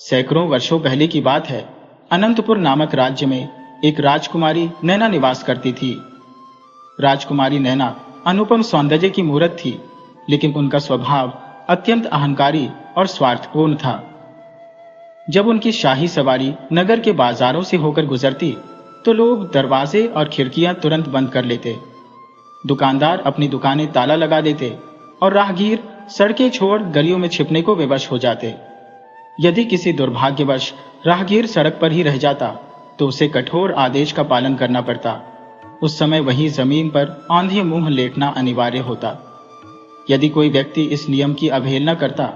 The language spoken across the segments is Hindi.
सैकड़ों वर्षों पहले की बात है। अनंतपुर नामक राज्य में एक राजकुमारी नैना निवास करती थी। राजकुमारी नैना अनुपम सौंदर्य की मूरत थी, लेकिन उनका स्वभाव अत्यंत अहंकारी और स्वार्थपूर्ण था। जब उनकी शाही सवारी नगर के बाजारों से होकर गुजरती तो लोग दरवाजे और खिड़कियां तुरंत बंद कर लेते। दुकानदार अपनी दुकानें ताला लगा देते और राहगीर सड़कें छोड़ गलियों में छिपने को विवश हो जाते। यदि किसी दुर्भाग्यवश राहगीर सड़क पर ही रह जाता तो उसे कठोर आदेश का पालन करना पड़ता। उस समय वहीं जमीन पर औंधे मुंह लेटना अनिवार्य होता। यदि कोई व्यक्ति इस नियम की अवहेलना करता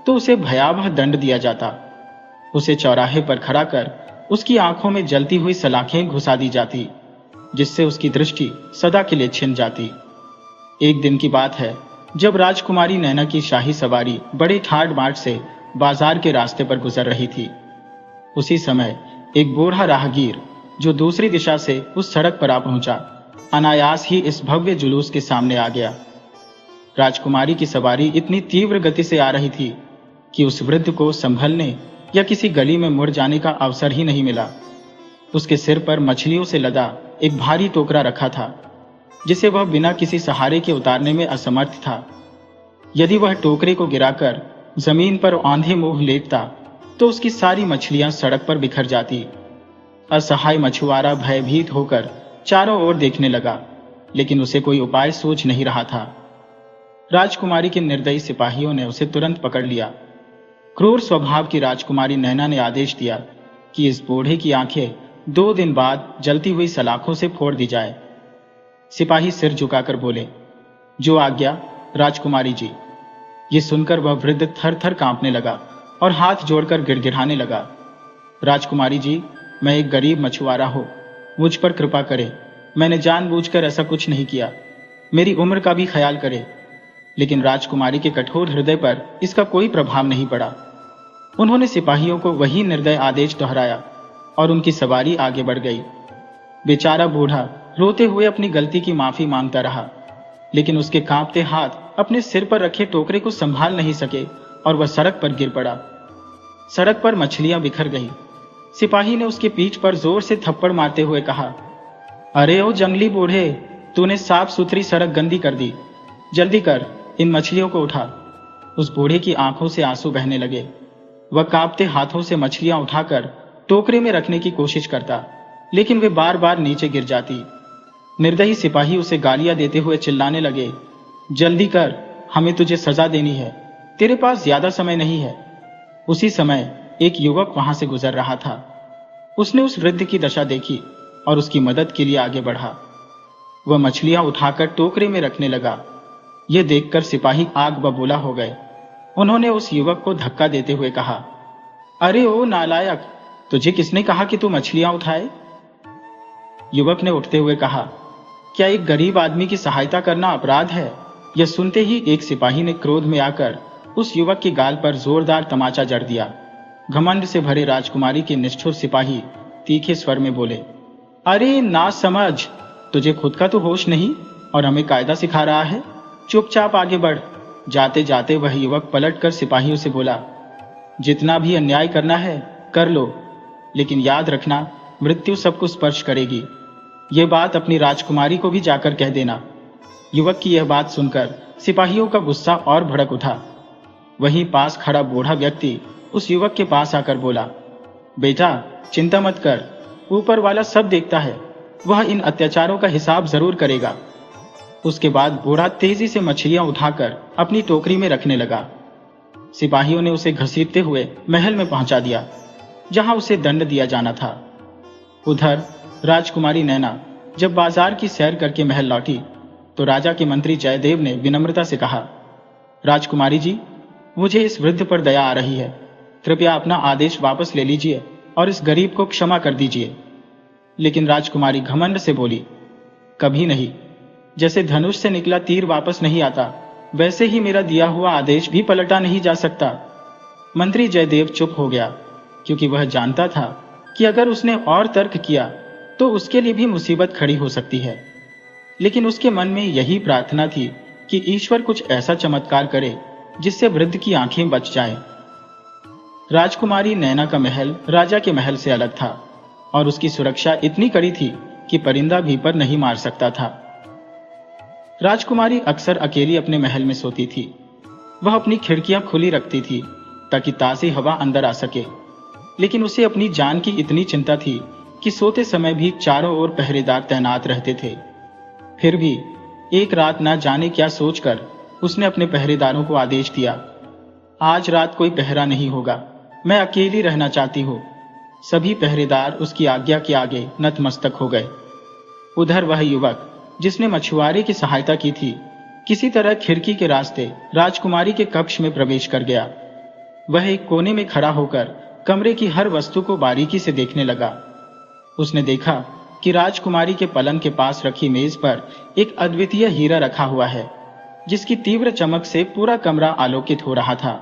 तो उसे भयावह दंड दिया जाता। उसे चौराहे पर खड़ा कर उसकी आंखों में जलती हुई सलाखें घुसा दी जाती, जिससे उसकी दृष्टि सदा के लिए छिन जाती। एक दिन की बात है, जब राजकुमारी नैना की शाही सवारी बड़े ठाड़ मार्ग से बाजार के रास्ते पर गुजर रही थी। उसी समय एक बूढ़ा राहगीर जो दूसरी दिशा से उस सड़क पर आ पहुंचा, अनायास ही इस भव्य जुलूस के सामने आ गया। राजकुमारी की सवारी इतनी तीव्र गति से आ रही थी कि उस वृद्ध को संभलने या किसी गली में मुड़ जाने का अवसर ही नहीं मिला। उसके सिर पर मछलियों से लदा एक भारी टोकरा रखा था, जिसे वह बिना किसी सहारे के उतारने में असमर्थ था। यदि वह टोकरे को गिराकर जमीन पर औंधे मुंह लेटता तो उसकी सारी मछलियां सड़क पर बिखर जाती। असहाय मछुआरा भयभीत होकर चारों ओर देखने लगा, लेकिन उसे कोई उपाय सूझ नहीं रहा था। राजकुमारी के निर्दयी सिपाहियों ने उसे तुरंत पकड़ लिया। क्रूर स्वभाव की राजकुमारी नैना ने आदेश दिया कि इस बूढ़े की आंखें 2 दिन बाद जलती हुई सलाखों से फोड़ दी जाए। सिपाही सिर झुकाकर बोले, जो आज्ञा राजकुमारी जी। ये सुनकर वह वृद्ध थर थर कांपने लगा और हाथ जोड़कर गिड़गिड़ाने लगा। राजकुमारी जी, मैं एक गरीब मछुआरा हूं, मुझ पर कृपा करें। मैंने जानबूझकर ऐसा कुछ नहीं किया। मेरी उम्र का भी ख्याल करें। लेकिन राजकुमारी के कठोर हृदय पर इसका कोई प्रभाव नहीं पड़ा। उन्होंने सिपाहियों को वही निर्दय आदेश दोहराया और उनकी सवारी आगे बढ़ गई। बेचारा बूढ़ा रोते हुए अपनी गलती की माफी मांगता रहा, लेकिन उसके कांपते हाथ अपने सिर पर रखे टोकरे को संभाल नहीं सके और वह सड़क पर गिर पड़ा। सड़क पर मछलियां बिखर गईं। सिपाही ने उसकी पीठ पर जोर से थप्पड़ मारते हुए कहा, अरे ओ जंगली बूढ़े, तूने साफ सुथरी सड़क गंदी कर दी। जल्दी कर, इन मछलियों को उठा। उस बूढ़े की आंखों से आंसू बहने लगे। वह कांपते हाथों से मछलियां उठाकर टोकरे में रखने की कोशिश करता, लेकिन वे बार बार नीचे गिर जाती। निर्दयी सिपाही उसे गालियां देते हुए चिल्लाने लगे, जल्दी कर, हमें तुझे सजा देनी है, तेरे पास ज्यादा समय नहीं है। उसी समय एक युवक वहां से गुजर रहा था। उसने उस वृद्ध की दशा देखी और उसकी मदद के लिए आगे बढ़ा। वह मछलियां उठाकर टोकरे में रखने लगा। यह देखकर सिपाही आग बबूला हो गए। उन्होंने उस युवक को धक्का देते हुए कहा, अरे ओ नालायक, तुझे किसने कहा कि तू मछलियां उठाए? युवक ने उठते हुए कहा, क्या एक गरीब आदमी की सहायता करना अपराध है? यह सुनते ही एक सिपाही ने क्रोध में आकर उस युवक के गाल पर जोरदार तमाचा जड़ दिया। घमंड से भरे राजकुमारी के निष्ठुर सिपाही तीखे स्वर में बोले, अरे ना समझ, तुझे खुद का तो होश नहीं और हमें कायदा सिखा रहा है। चुपचाप आगे बढ़। जाते जाते वह युवक पलटकर सिपाहियों से बोला, जितना भी अन्याय करना है कर लो, लेकिन याद रखना, मृत्यु सबको स्पर्श करेगी। यह बात अपनी राजकुमारी को भी जाकर कह देना। युवक की यह बात सुनकर सिपाहियों का गुस्सा और भड़क उठा। वहीं पास खड़ा बूढ़ा व्यक्ति उस युवक के पास आकर बोला, बेटा चिंता मत कर, ऊपर वाला सब देखता है, वह इन अत्याचारों का हिसाब जरूर करेगा। उसके बाद बूढ़ा तेजी से मछलियां उठाकर अपनी टोकरी में रखने लगा। सिपाहियों ने उसे घसीटते हुए महल में पहुंचा दिया, जहां उसे दंड दिया जाना था। उधर राजकुमारी नैना जब बाजार की सैर करके महल लौटी तो राजा के मंत्री जयदेव ने विनम्रता से कहा, राजकुमारी जी, मुझे इस वृद्ध पर दया आ रही है। कृपया अपना आदेश वापस ले लीजिए और इस गरीब को क्षमा कर दीजिए। लेकिन राजकुमारी घमंड से बोली, कभी नहीं। जैसे धनुष से निकला तीर वापस नहीं आता, वैसे ही मेरा दिया हुआ आदेश भी पलटा नहीं जा सकता। मंत्री जयदेव चुप हो गया, क्योंकि वह जानता था कि अगर उसने और तर्क किया तो उसके लिए भी मुसीबत खड़ी हो सकती है। लेकिन उसके मन में यही प्रार्थना थी कि ईश्वर कुछ ऐसा चमत्कार करे जिससे वृद्ध की आंखें बच जाएं। राजकुमारी नैना का महल राजा के महल से अलग था और उसकी सुरक्षा इतनी कड़ी थी कि परिंदा भी पर नहीं मार सकता था। राजकुमारी अक्सर अकेली अपने महल में सोती थी। वह अपनी खिड़कियां खुली रखती थी ताकि ताज़ी हवा अंदर आ सके, लेकिन उसे अपनी जान की इतनी चिंता थी कि सोते समय भी चारों ओर पहरेदार तैनात रहते थे। फिर भी एक रात ना जाने क्या सोचकर उसने अपने पहरेदारों को आदेश दिया, आज रात कोई पहरा नहीं होगा, मैं अकेली रहना चाहती हूँ। सभी पहरेदार उसकी आज्ञा के आगे नतमस्तक हो गए। उधर वह युवक जिसने मछुआरे की सहायता की थी, किसी तरह खिड़की के रास्ते राजकुमारी के कक्ष में प्रवेश कर गया। वह एक कोने में खड़ा होकर कमरे की हर वस्तु को बारीकी से देखने लगा। उसने देखा कि राजकुमारी के पलंग के पास रखी मेज पर एक अद्वितीय हीरा रखा हुआ है, जिसकी तीव्र चमक से पूरा कमरा आलोकित हो रहा था।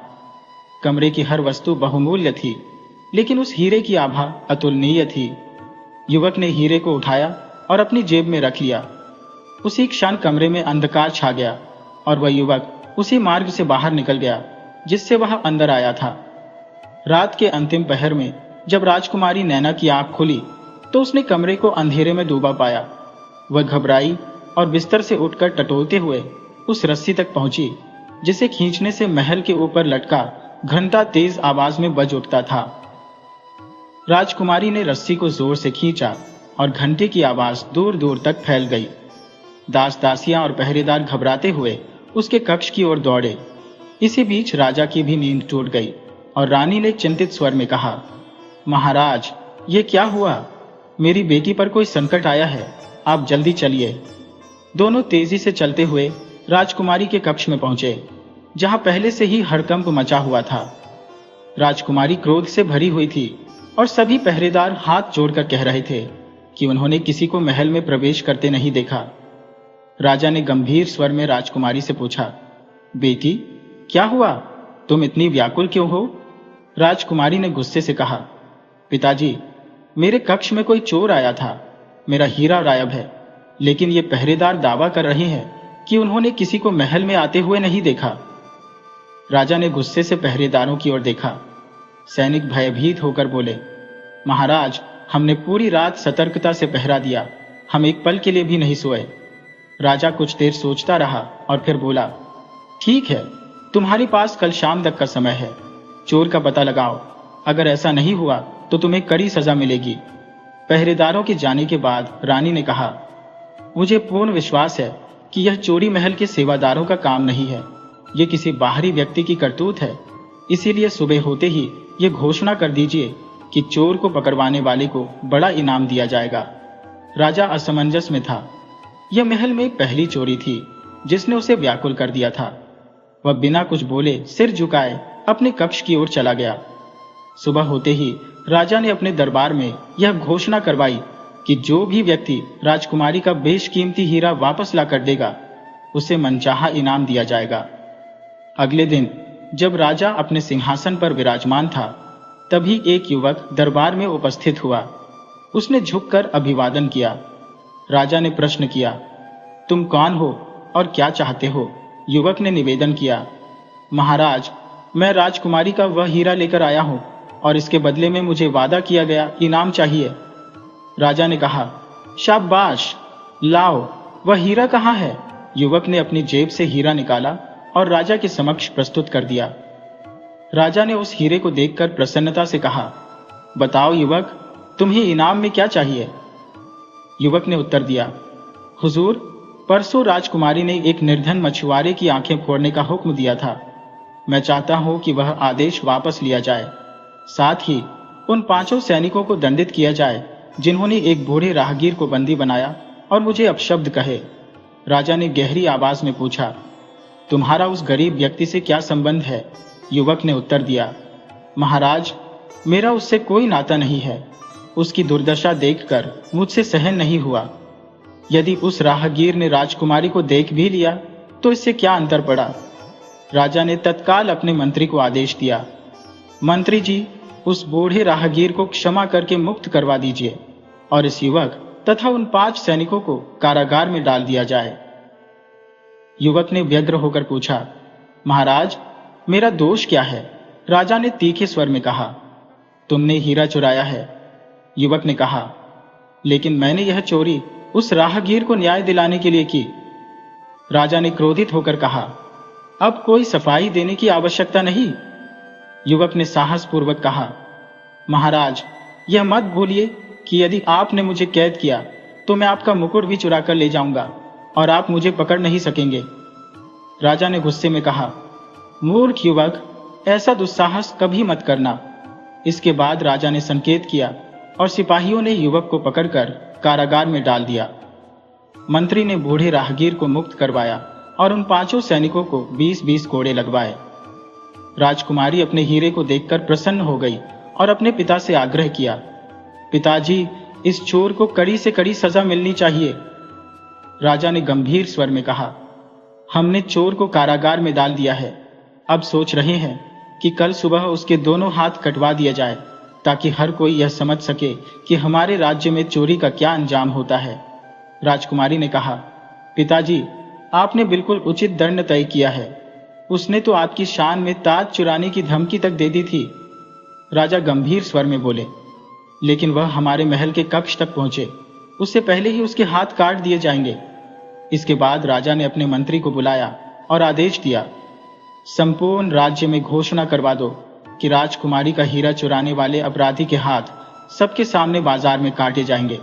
कमरे की हर वस्तु बहुमूल्य थी, लेकिन उस हीरे की आभा अतुलनीय थी। युवक ने हीरे को उठाया और अपनी जेब में रख लिया। उसी क्षण कमरे में अंधकार छा गया और वह युवक उसी मार्ग से बाहर निकल गया जिससे वह अंदर आया था। रात के अंतिम पहर में जब राजकुमारी नैना की आंख खुली तो उसने कमरे को अंधेरे में डूबा पाया। वह घबराई और बिस्तर से उठकर टटोलते हुए उस रस्सी तक पहुंची जिसे खींचने से महल के ऊपर लटका घंटा तेज आवाज में बज उठता था। राजकुमारी ने रस्सी को जोर से खींचा और घंटे की आवाज दूर दूर तक फैल गई। दास दासियां और पहरेदार घबराते हुए उसके कक्ष की ओर दौड़े। इसी बीच राजा की भी नींद टूट गई और रानी ने चिंतित स्वर में कहा, महाराज, ये क्या हुआ? मेरी बेटी पर कोई संकट आया है, आप जल्दी चलिए। दोनों तेजी से चलते हुए राजकुमारी के कक्ष में पहुंचे, जहां पहले से ही हड़कंप मचा हुआ था। राजकुमारी क्रोध से भरी हुई थी और सभी पहरेदार हाथ जोड़कर कह रहे थे कि उन्होंने किसी को महल में प्रवेश करते नहीं देखा। राजा ने गंभीर स्वर में राजकुमारी से पूछा, बेटी, क्या हुआ? तुम इतनी व्याकुल क्यों हो? राजकुमारी ने गुस्से से कहा, पिताजी, मेरे कक्ष में कोई चोर आया था। मेरा हीरा गायब है, लेकिन ये पहरेदार दावा कर रहे हैं कि उन्होंने किसी को महल में आते हुए नहीं देखा। राजा ने गुस्से से पहरेदारों की ओर देखा। सैनिक भयभीत होकर बोले, महाराज, हमने पूरी रात सतर्कता से पहरा दिया, हम एक पल के लिए भी नहीं सोए। राजा कुछ देर सोचता रहा और फिर बोला, ठीक है, तुम्हारे पास कल शाम तक का समय है। चोर का पता लगाओ। अगर ऐसा नहीं हुआ तो तुम्हें कड़ी सजा मिलेगी। पहरेदारों के जाने के बाद रानी ने कहा, मुझे पूर्ण विश्वास है कि यह चोरी महल के सेवादारों का काम नहीं है, ये किसी बाहरी व्यक्ति की करतूत है। इसीलिए सुबह होते ही ये घोषणा कर दीजिए कि चोर को पकड़वाने वाले को बड़ा इनाम दिया जाएगा। राजा असमंजस में था। यह महल में पहली चोरी थी जिसने उसे व्याकुल कर दिया था। वह बिना कुछ बोले सिर झुकाए अपने कक्ष की ओर चला गया। सुबह होते ही राजा ने अपने दरबार में यह घोषणा करवाई कि जो भी व्यक्ति राजकुमारी का बेशकीमती हीरा वापस ला कर देगा, उसे मनचाहा इनाम दिया जाएगा। अगले दिन जब राजा अपने सिंहासन पर विराजमान था, तभी एक युवक दरबार में उपस्थित हुआ। उसने झुककर अभिवादन किया। राजा ने प्रश्न किया, तुम कौन हो और क्या चाहते हो? युवक ने निवेदन किया, महाराज, मैं राजकुमारी का वह हीरा लेकर आया हूं और इसके बदले में मुझे वादा किया गया इनाम चाहिए। राजा ने कहा, शाबाश, लाओ, वह हीरा कहाँ है? युवक ने अपनी जेब से हीरा निकाला और राजा के समक्ष प्रस्तुत कर दिया। राजा ने उस हीरे को देखकर प्रसन्नता से कहा, बताओ युवक, तुम्हें इनाम में क्या चाहिए? युवक ने उत्तर दिया, हुजूर, परसों राजकुमारी ने एक निर्धन मछुआरे की आंखें फोड़ने का हुक्म दिया था। मैं चाहता हूं कि वह आदेश वापस लिया जाए। साथ ही उन 5 सैनिकों को दंडित किया जाए जिन्होंने एक बूढ़े राहगीर को बंदी बनाया और मुझे अपशब्द कहे। राजा ने गहरी आवाज में पूछा, तुम्हारा उस गरीब व्यक्ति से क्या संबंध है? युवक ने उत्तर दिया, महाराज, मेरा उससे कोई नाता नहीं है। उसकी दुर्दशा देखकर मुझसे सहन नहीं हुआ। यदि उस राहगीर ने राजकुमारी को देख भी लिया तो इससे क्या अंतर पड़ा? राजा ने तत्काल अपने मंत्री को आदेश दिया, मंत्री जी, उस बूढ़े राहगीर को क्षमा करके मुक्त करवा दीजिए और इस युवक तथा उन 5 सैनिकों को कारागार में डाल दिया जाए। युवक ने व्यग्र होकर पूछा, महाराज, मेरा दोष क्या है? राजा ने तीखे स्वर में कहा, तुमने हीरा चुराया है। युवक ने कहा, लेकिन मैंने यह चोरी उस राहगीर को न्याय दिलाने के लिए की। राजा ने क्रोधित होकर कहा, अब कोई सफाई देने की आवश्यकता नहीं। युवक ने साहसपूर्वक कहा, महाराज, यह मत भूलिए कि यदि आपने मुझे कैद किया तो मैं आपका मुकुट भी चुरा कर ले जाऊंगा और आप मुझे पकड़ नहीं सकेंगे। राजा ने गुस्से में कहा, मूर्ख युवक, ऐसा दुस्साहस कभी मत करना। इसके बाद राजा ने संकेत किया और सिपाहियों ने युवक को पकड़कर कारागार में डाल दिया। मंत्री ने बूढ़े राहगीर को मुक्त करवाया और उन 5 सैनिकों को 20-20 कोड़े लगवाए। राजकुमारी अपने हीरे को देखकर प्रसन्न हो गई और अपने पिता से आग्रह किया, पिताजी, इस चोर को कड़ी से कड़ी सजा मिलनी चाहिए। राजा ने गंभीर स्वर में कहा, हमने चोर को कारागार में डाल दिया है। अब सोच रहे हैं कि कल सुबह उसके दोनों हाथ कटवा दिया जाए ताकि हर कोई यह समझ सके कि हमारे राज्य में चोरी का क्या अंजाम होता है। राजकुमारी ने कहा, पिताजी, आपने बिल्कुल उचित दंड तय किया है। उसने तो आपकी शान में ताज चुराने की धमकी तक दे दी थी। राजा गंभीर स्वर में बोले, लेकिन वह हमारे महल के कक्ष तक पहुंचे उससे पहले ही उसके हाथ काट दिए जाएंगे। इसके बाद राजा ने अपने मंत्री को बुलाया और आदेश दिया, संपूर्ण राज्य में घोषणा करवा दो कि राजकुमारी का हीरा चुराने वाले अपराधी के हाथ सबके सामने बाजार में काटे जाएंगे।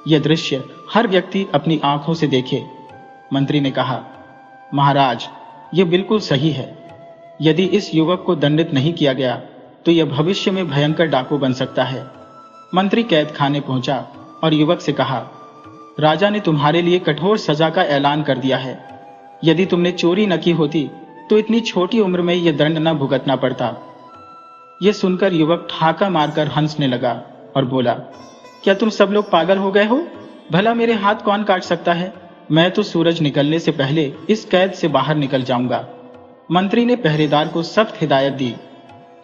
यह दृश्य हर व्यक्ति अपनी आंखों से देखे। मंत्री ने कहा, महाराज, यह बिल्कुल सही है। यदि इस युवक को दंडित नहीं किया गया तो यह भविष्य में भयंकर डाकू बन सकता है। मंत्री कैद खाने पहुंचा और युवक से कहा, राजा ने तुम्हारे लिए कठोर सजा का ऐलान कर दिया है। यदि तुमने चोरी न की होती तो इतनी छोटी उम्र में यह दंड न भुगतना पड़ता। यह सुनकर युवक ठाका मारकर हंसने लगा और बोला, क्या तुम सब लोग पागल हो गए हो? भला मेरे हाथ कौन काट सकता है? मैं तो सूरज निकलने से पहले इस कैद से बाहर निकल जाऊंगा। मंत्री ने पहरेदार को सख्त हिदायत दी,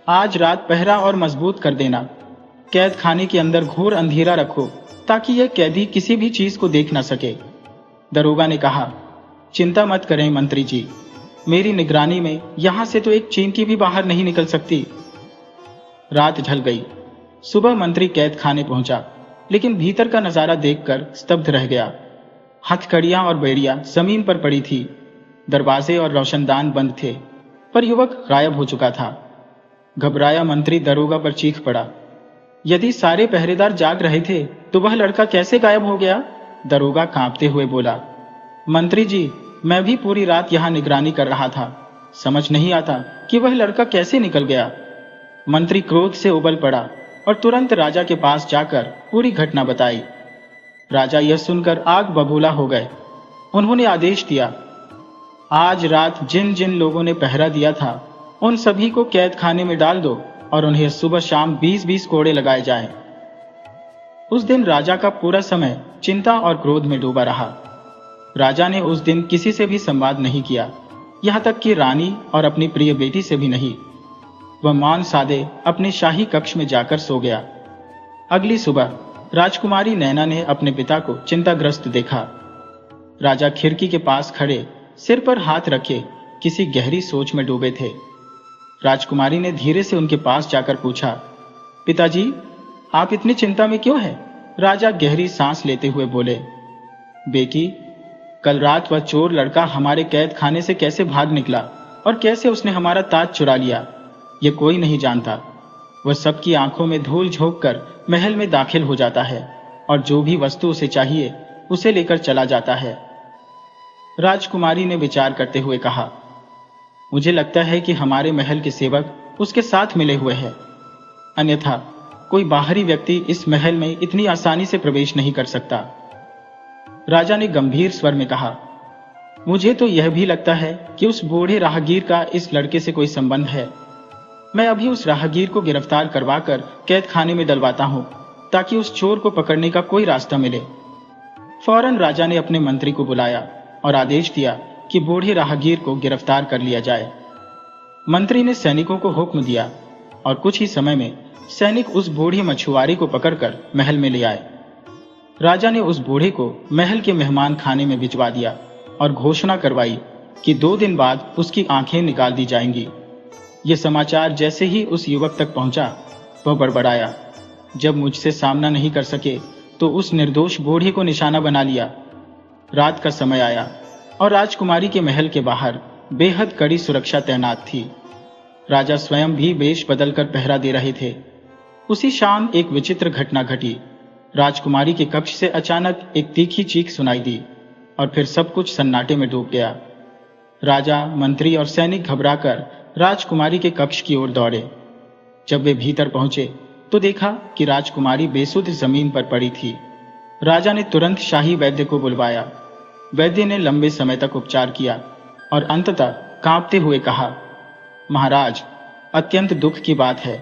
आज रात पहरा और मजबूत कर देना। कैद खाने के अंदर घोर अंधेरा रखो ताकि यह कैदी किसी भी चीज को देख न सके। दरोगा ने कहा, चिंता मत करें मंत्री जी, मेरी निगरानी में यहां से तो एक चींटी भी बाहर नहीं निकल सकती। रात ढल गई। सुबह मंत्री कैद खाने पहुंचा, लेकिन भीतर का नजारा देखकर स्तब्ध रह गया। हथकड़ियां और बेड़ियां जमीन पर पड़ी थी। दरवाजे और रोशनदान बंद थे, पर युवक गायब हो चुका था। घबराया मंत्री दरोगा पर चीख पड़ा, यदि सारे पहरेदार जाग रहे थे तो वह लड़का कैसे गायब हो गया? दरोगा कांपते हुए बोला, मंत्री जी, मैं भी पूरी रात यहां निगरानी कर रहा था। समझ नहीं आता कि वह लड़का कैसे निकल गया। मंत्री क्रोध से उबल पड़ा और तुरंत राजा के पास जाकर पूरी घटना बताई। राजा यह सुनकर आग बबूला हो गए। उन्होंने आदेश दिया, आज रात जिन जिन लोगों ने पहरा दिया था उन सभी को कैद खाने में डाल दो और उन्हें सुबह शाम 20-20 कोड़े लगाए जाएं। उस दिन राजा का पूरा समय चिंता और क्रोध में डूबा रहा। राजा ने उस दिन किसी से भी संवाद नहीं किया, यहां तक कि रानी और अपनी प्रिय बेटी से भी नहीं। वह मौन सादे अपने शाही कक्ष में जाकर सो गया। अगली सुबह राजकुमारी नैना ने अपने पिता को चिंताग्रस्त देखा। राजा खिड़की के पास खड़े सिर पर हाथ रखे किसी गहरी सोच में डूबे थे। राजकुमारी ने धीरे से उनके पास जाकर पूछा, पिताजी, आप इतनी चिंता में क्यों हैं? राजा गहरी सांस लेते हुए बोले, बेटी, कल रात वह चोर लड़का हमारे कैद खाने से कैसे भाग निकला और कैसे उसने हमारा ताज चुरा लिया, ये कोई नहीं जानता। वह सबकी आंखों में धूल झोंक कर महल में दाखिल हो जाता है और जो भी वस्तु उसे चाहिए उसे लेकर चला जाता है। राजकुमारी ने विचार करते हुए कहा, मुझे लगता है कि हमारे महल के सेवक उसके साथ मिले हुए हैं, अन्यथा कोई बाहरी व्यक्ति इस महल में इतनी आसानी से प्रवेश नहीं कर सकता। राजा ने गंभीर स्वर में कहा, मुझे तो यह भी लगता है कि उस बूढ़े राहगीर का इस लड़के से कोई संबंध है। मैं अभी उस राहगीर को गिरफ्तार करवाकर कैद खाने में डलवाता हूं ताकि उस चोर को पकड़ने का कोई रास्ता मिले। फौरन राजा ने अपने मंत्री को बुलाया और आदेश दिया कि बूढ़े राहगीर को गिरफ्तार कर लिया जाए। मंत्री ने सैनिकों को हुक्म दिया और कुछ ही समय में सैनिक उस बूढ़े मछुआरे को पकड़कर महल में ले आए। राजा ने उस बूढ़े को महल के मेहमान खाने में भिजवा दिया और घोषणा करवाई कि 2 दिन बाद उसकी आंखें निकाल दी जाएंगी। ये समाचार जैसे ही उस युवक तक पहुंचा, वह बड़बड़ाया। जब मुझसे सामना नहीं कर सके तो उस निर्दोष बूढ़े को निशाना बना लिया। रात का समय आया और राजकुमारी के महल के बाहर बेहद कड़ी सुरक्षा तैनात थी। राजा स्वयं भी वेश बदलकर पहरा दे रहे थे। उसी शाम एक विचित्र घटना घटी। राजकुमारी के कक्ष से अचानक एक तीखी चीख सुनाई दी और फिर सब कुछ सन्नाटे में डूब गया। राजा, मंत्री और सैनिक घबराकर राजकुमारी के कक्ष की ओर दौड़े। जब वे भीतर पहुंचे तो देखा कि राजकुमारी बेसुध जमीन पर पड़ी थी। राजा ने तुरंत शाही वैद्य को बुलवाया। वैद्य ने लंबे समय तक उपचार किया और अंततः कांपते हुए कहा, महाराज, अत्यंत दुख की बात है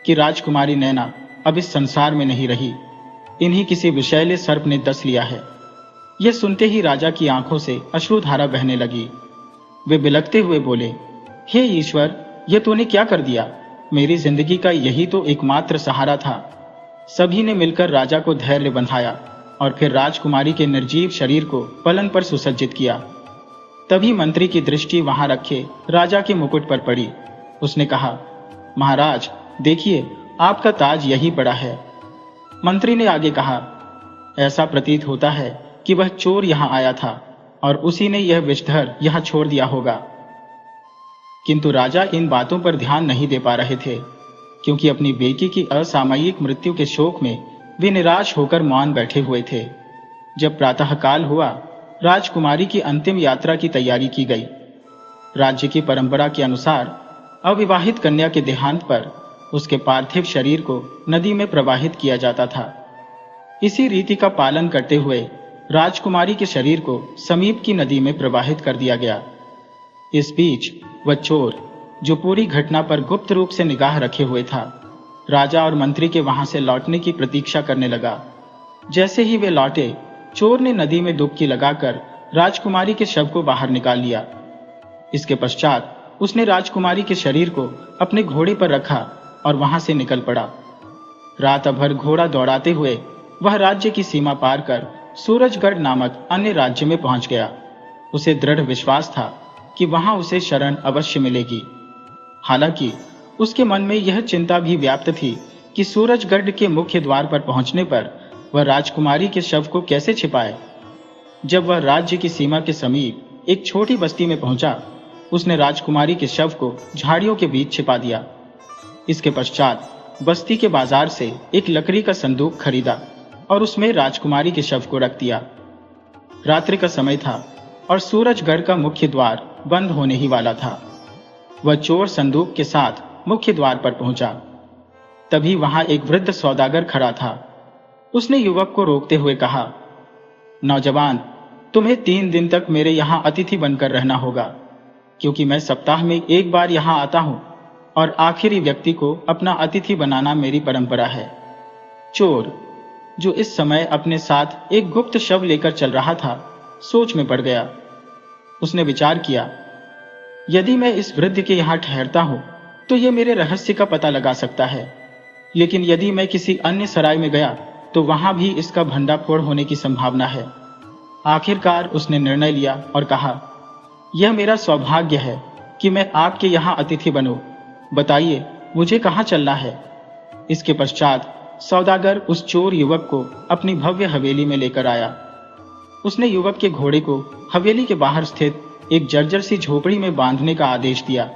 कि राजकुमारी नैना अब इस संसार में नहीं रही। इन्हीं किसी विषैले सर्प ने डस लिया है। यह सुनते ही राजा की आंखों से अश्रुधारा बहने लगी। वे बिलखते हुए बोले, हे ईश्वर, यह तूने क्या कर दिया? मेरी जिंदगी का यही तो एकमात्र सहारा था। सभी ने मिलकर राजा को धैर्य बंधाया और फिर राजकुमारी के निर्जीव शरीर को पलंग पर सुसज्जित किया। तभी मंत्री की दृष्टि वहां रखे राजा के मुकुट पर पड़ी। उसने कहा, महाराज देखिए, आपका ताज यही पड़ा है। मंत्री ने आगे कहा, ऐसा प्रतीत होता है कि वह चोर यहां आया था और उसी ने यह विषधर यहां छोड़ दिया होगा। किंतु राजा इन बातों पर ध्यान नहीं दे पा रहे थे, क्योंकि अपनी बेटी की असामयिक मृत्यु के शोक में वे निराश होकर मौन बैठे हुए थे। जब प्रातःकाल हुआ, राजकुमारी की अंतिम यात्रा की तैयारी की गई। राज्य की परंपरा के अनुसार अविवाहित कन्या के देहांत पर उसके पार्थिव शरीर को नदी में प्रवाहित किया जाता था। इसी रीति का पालन करते हुए राजकुमारी के शरीर को समीप की नदी में प्रवाहित कर दिया गया। इस बीच वह चोर, जो पूरी घटना पर गुप्त रूप से निगाह रखे हुए था, राजा और मंत्री के वहां से लौटने की प्रतीक्षा करने लगा। जैसे ही वे लौटे, चोर ने नदी में डुबकी लगाकर राजकुमारी के शव को बाहर निकाल लिया। इसके पश्चात उसने राजकुमारी के शरीर को अपने घोड़े पर रखा और वहां से निकल पड़ा। रात भर घोड़ा दौड़ाते हुए वह राज्य की सीमा पार कर सूरजगढ़ नामक अन्य राज्य में पहुंच गया। उसे दृढ़ विश्वास था कि वहां उसे शरण अवश्य मिलेगी। हालांकि उसके मन में यह चिंता भी व्याप्त थी कि सूरजगढ़ के मुख्य द्वार पर पहुंचने पर वह राजकुमारी के शव को कैसे छिपाए। जब वह राज्य की सीमा के समीप एक छोटी बस्ती में पहुंचा, उसने राजकुमारी के शव को झाड़ियों के बीच छिपा दिया। इसके पश्चात बस्ती के बाजार से एक लकड़ी का संदूक खरीदा और उसमें राजकुमारी के शव को रख दिया। रात्रि का समय था और सूरजगढ़ का मुख्य द्वार बंद होने ही वाला था। वह चोर संदूक के साथ मुख्य द्वार पर पहुंचा। तभी वहां एक वृद्ध सौदागर खड़ा था। उसने युवक को रोकते हुए कहा, नौजवान, तुम्हें 3 दिन तक मेरे यहां अतिथि बनकर रहना होगा, क्योंकि मैं सप्ताह में एक बार यहां आता हूं और आखिरी व्यक्ति को अपना अतिथि बनाना मेरी परंपरा है। चोर, जो इस समय अपने साथ एक गुप्त शव लेकर चल रहा था, सोच में पड़ गया। उसने विचार किया, यदि मैं इस वृद्ध के यहां ठहरता हूं तो यह मेरे रहस्य का पता लगा सकता है, लेकिन यदि मैं किसी अन्य सराय में गया तो वहां भी इसका भंडाफोड़ होने की संभावना है। आखिरकार उसने निर्णय लिया और कहा, यह मेरा सौभाग्य है कि मैं आपके यहां अतिथि बनूं। बताइए, मुझे कहां चलना है? इसके पश्चात सौदागर उस चोर युवक को अपनी भव्य हवेली में लेकर आया। उसने युवक के घोड़े को हवेली के बाहर स्थित एक जर्जर सी झोपड़ी में बांधने का आदेश दिया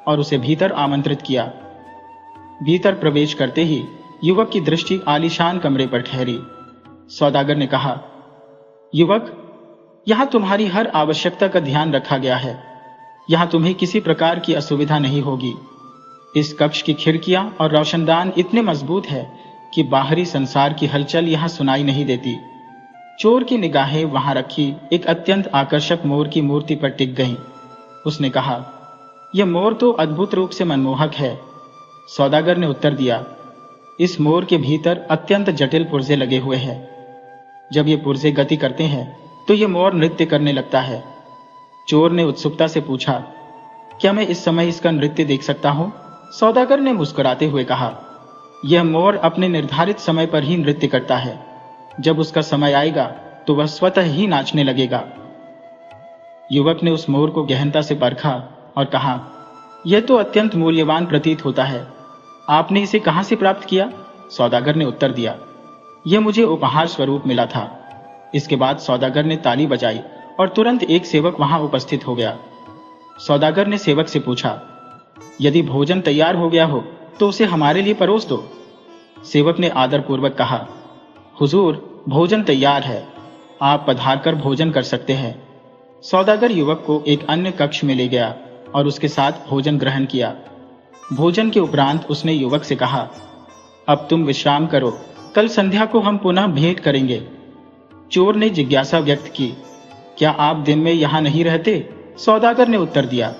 और उसे भीतर आमंत्रित किया। भीतर प्रवेश करते ही युवक की दृष्टि आलीशान कमरे पर ठहरी। सौदागर ने कहा, युवक, यहां तुम्हारी हर आवश्यकता का ध्यान रखा गया है। यहां तुम्हें किसी प्रकार की असुविधा नहीं होगी। इस कक्ष की खिड़कियां और रोशनदान इतने मजबूत है कि बाहरी संसार की हलचल यहां सुनाई नहीं देती। चोर की निगाहें वहां रखी एक अत्यंत आकर्षक मोर की मूर्ति पर टिक गईं। उसने कहा, यह मोर तो अद्भुत रूप से मनमोहक है। सौदागर ने उत्तर दिया, इस मोर के भीतर अत्यंत जटिल पुर्जे लगे हुए हैं। जब ये पुर्जे गति करते हैं तो ये मोर नृत्य करने लगता है। चोर ने उत्सुकता से पूछा, क्या मैं इस समय इसका नृत्य देख सकता हूं? सौदागर ने मुस्कुराते हुए कहा, यह मोर अपने निर्धारित समय पर ही नृत्य करता है। जब उसका समय आएगा तो वह स्वतः ही नाचने लगेगा। युवक ने उस मोर को गहनता से परखा और कहा, यह तो अत्यंत मूल्यवान प्रतीत होता है। आपने इसे कहां से प्राप्त किया? सौदागर ने उत्तर दिया, यह मुझे उपहार स्वरूप मिला था। इसके बाद सौदागर ने ताली बजाई और तुरंत एक सेवक वहां उपस्थित हो गया। सौदागर ने सेवक से पूछा, यदि भोजन तैयार हो गया हो तो उसे हमारे लिए परोस दो। सेवक ने आदरपूर्वक कहा, हुजूर, भोजन तैयार है, आप पधारकर भोजन कर सकते हैं। सौदागर युवक को एक अन्य कक्ष में ले गया और उसके साथ भोजन ग्रहण किया। भोजन के उपरांत उसने युवक से कहा, अब तुम विश्राम करो, कल संध्या को हम पुनः भेंट करेंगे। चोर ने जिज्ञासा व्यक्त की, क्या आप दिन में यहां नहीं रहते? सौदागर ने उत्तर दिया,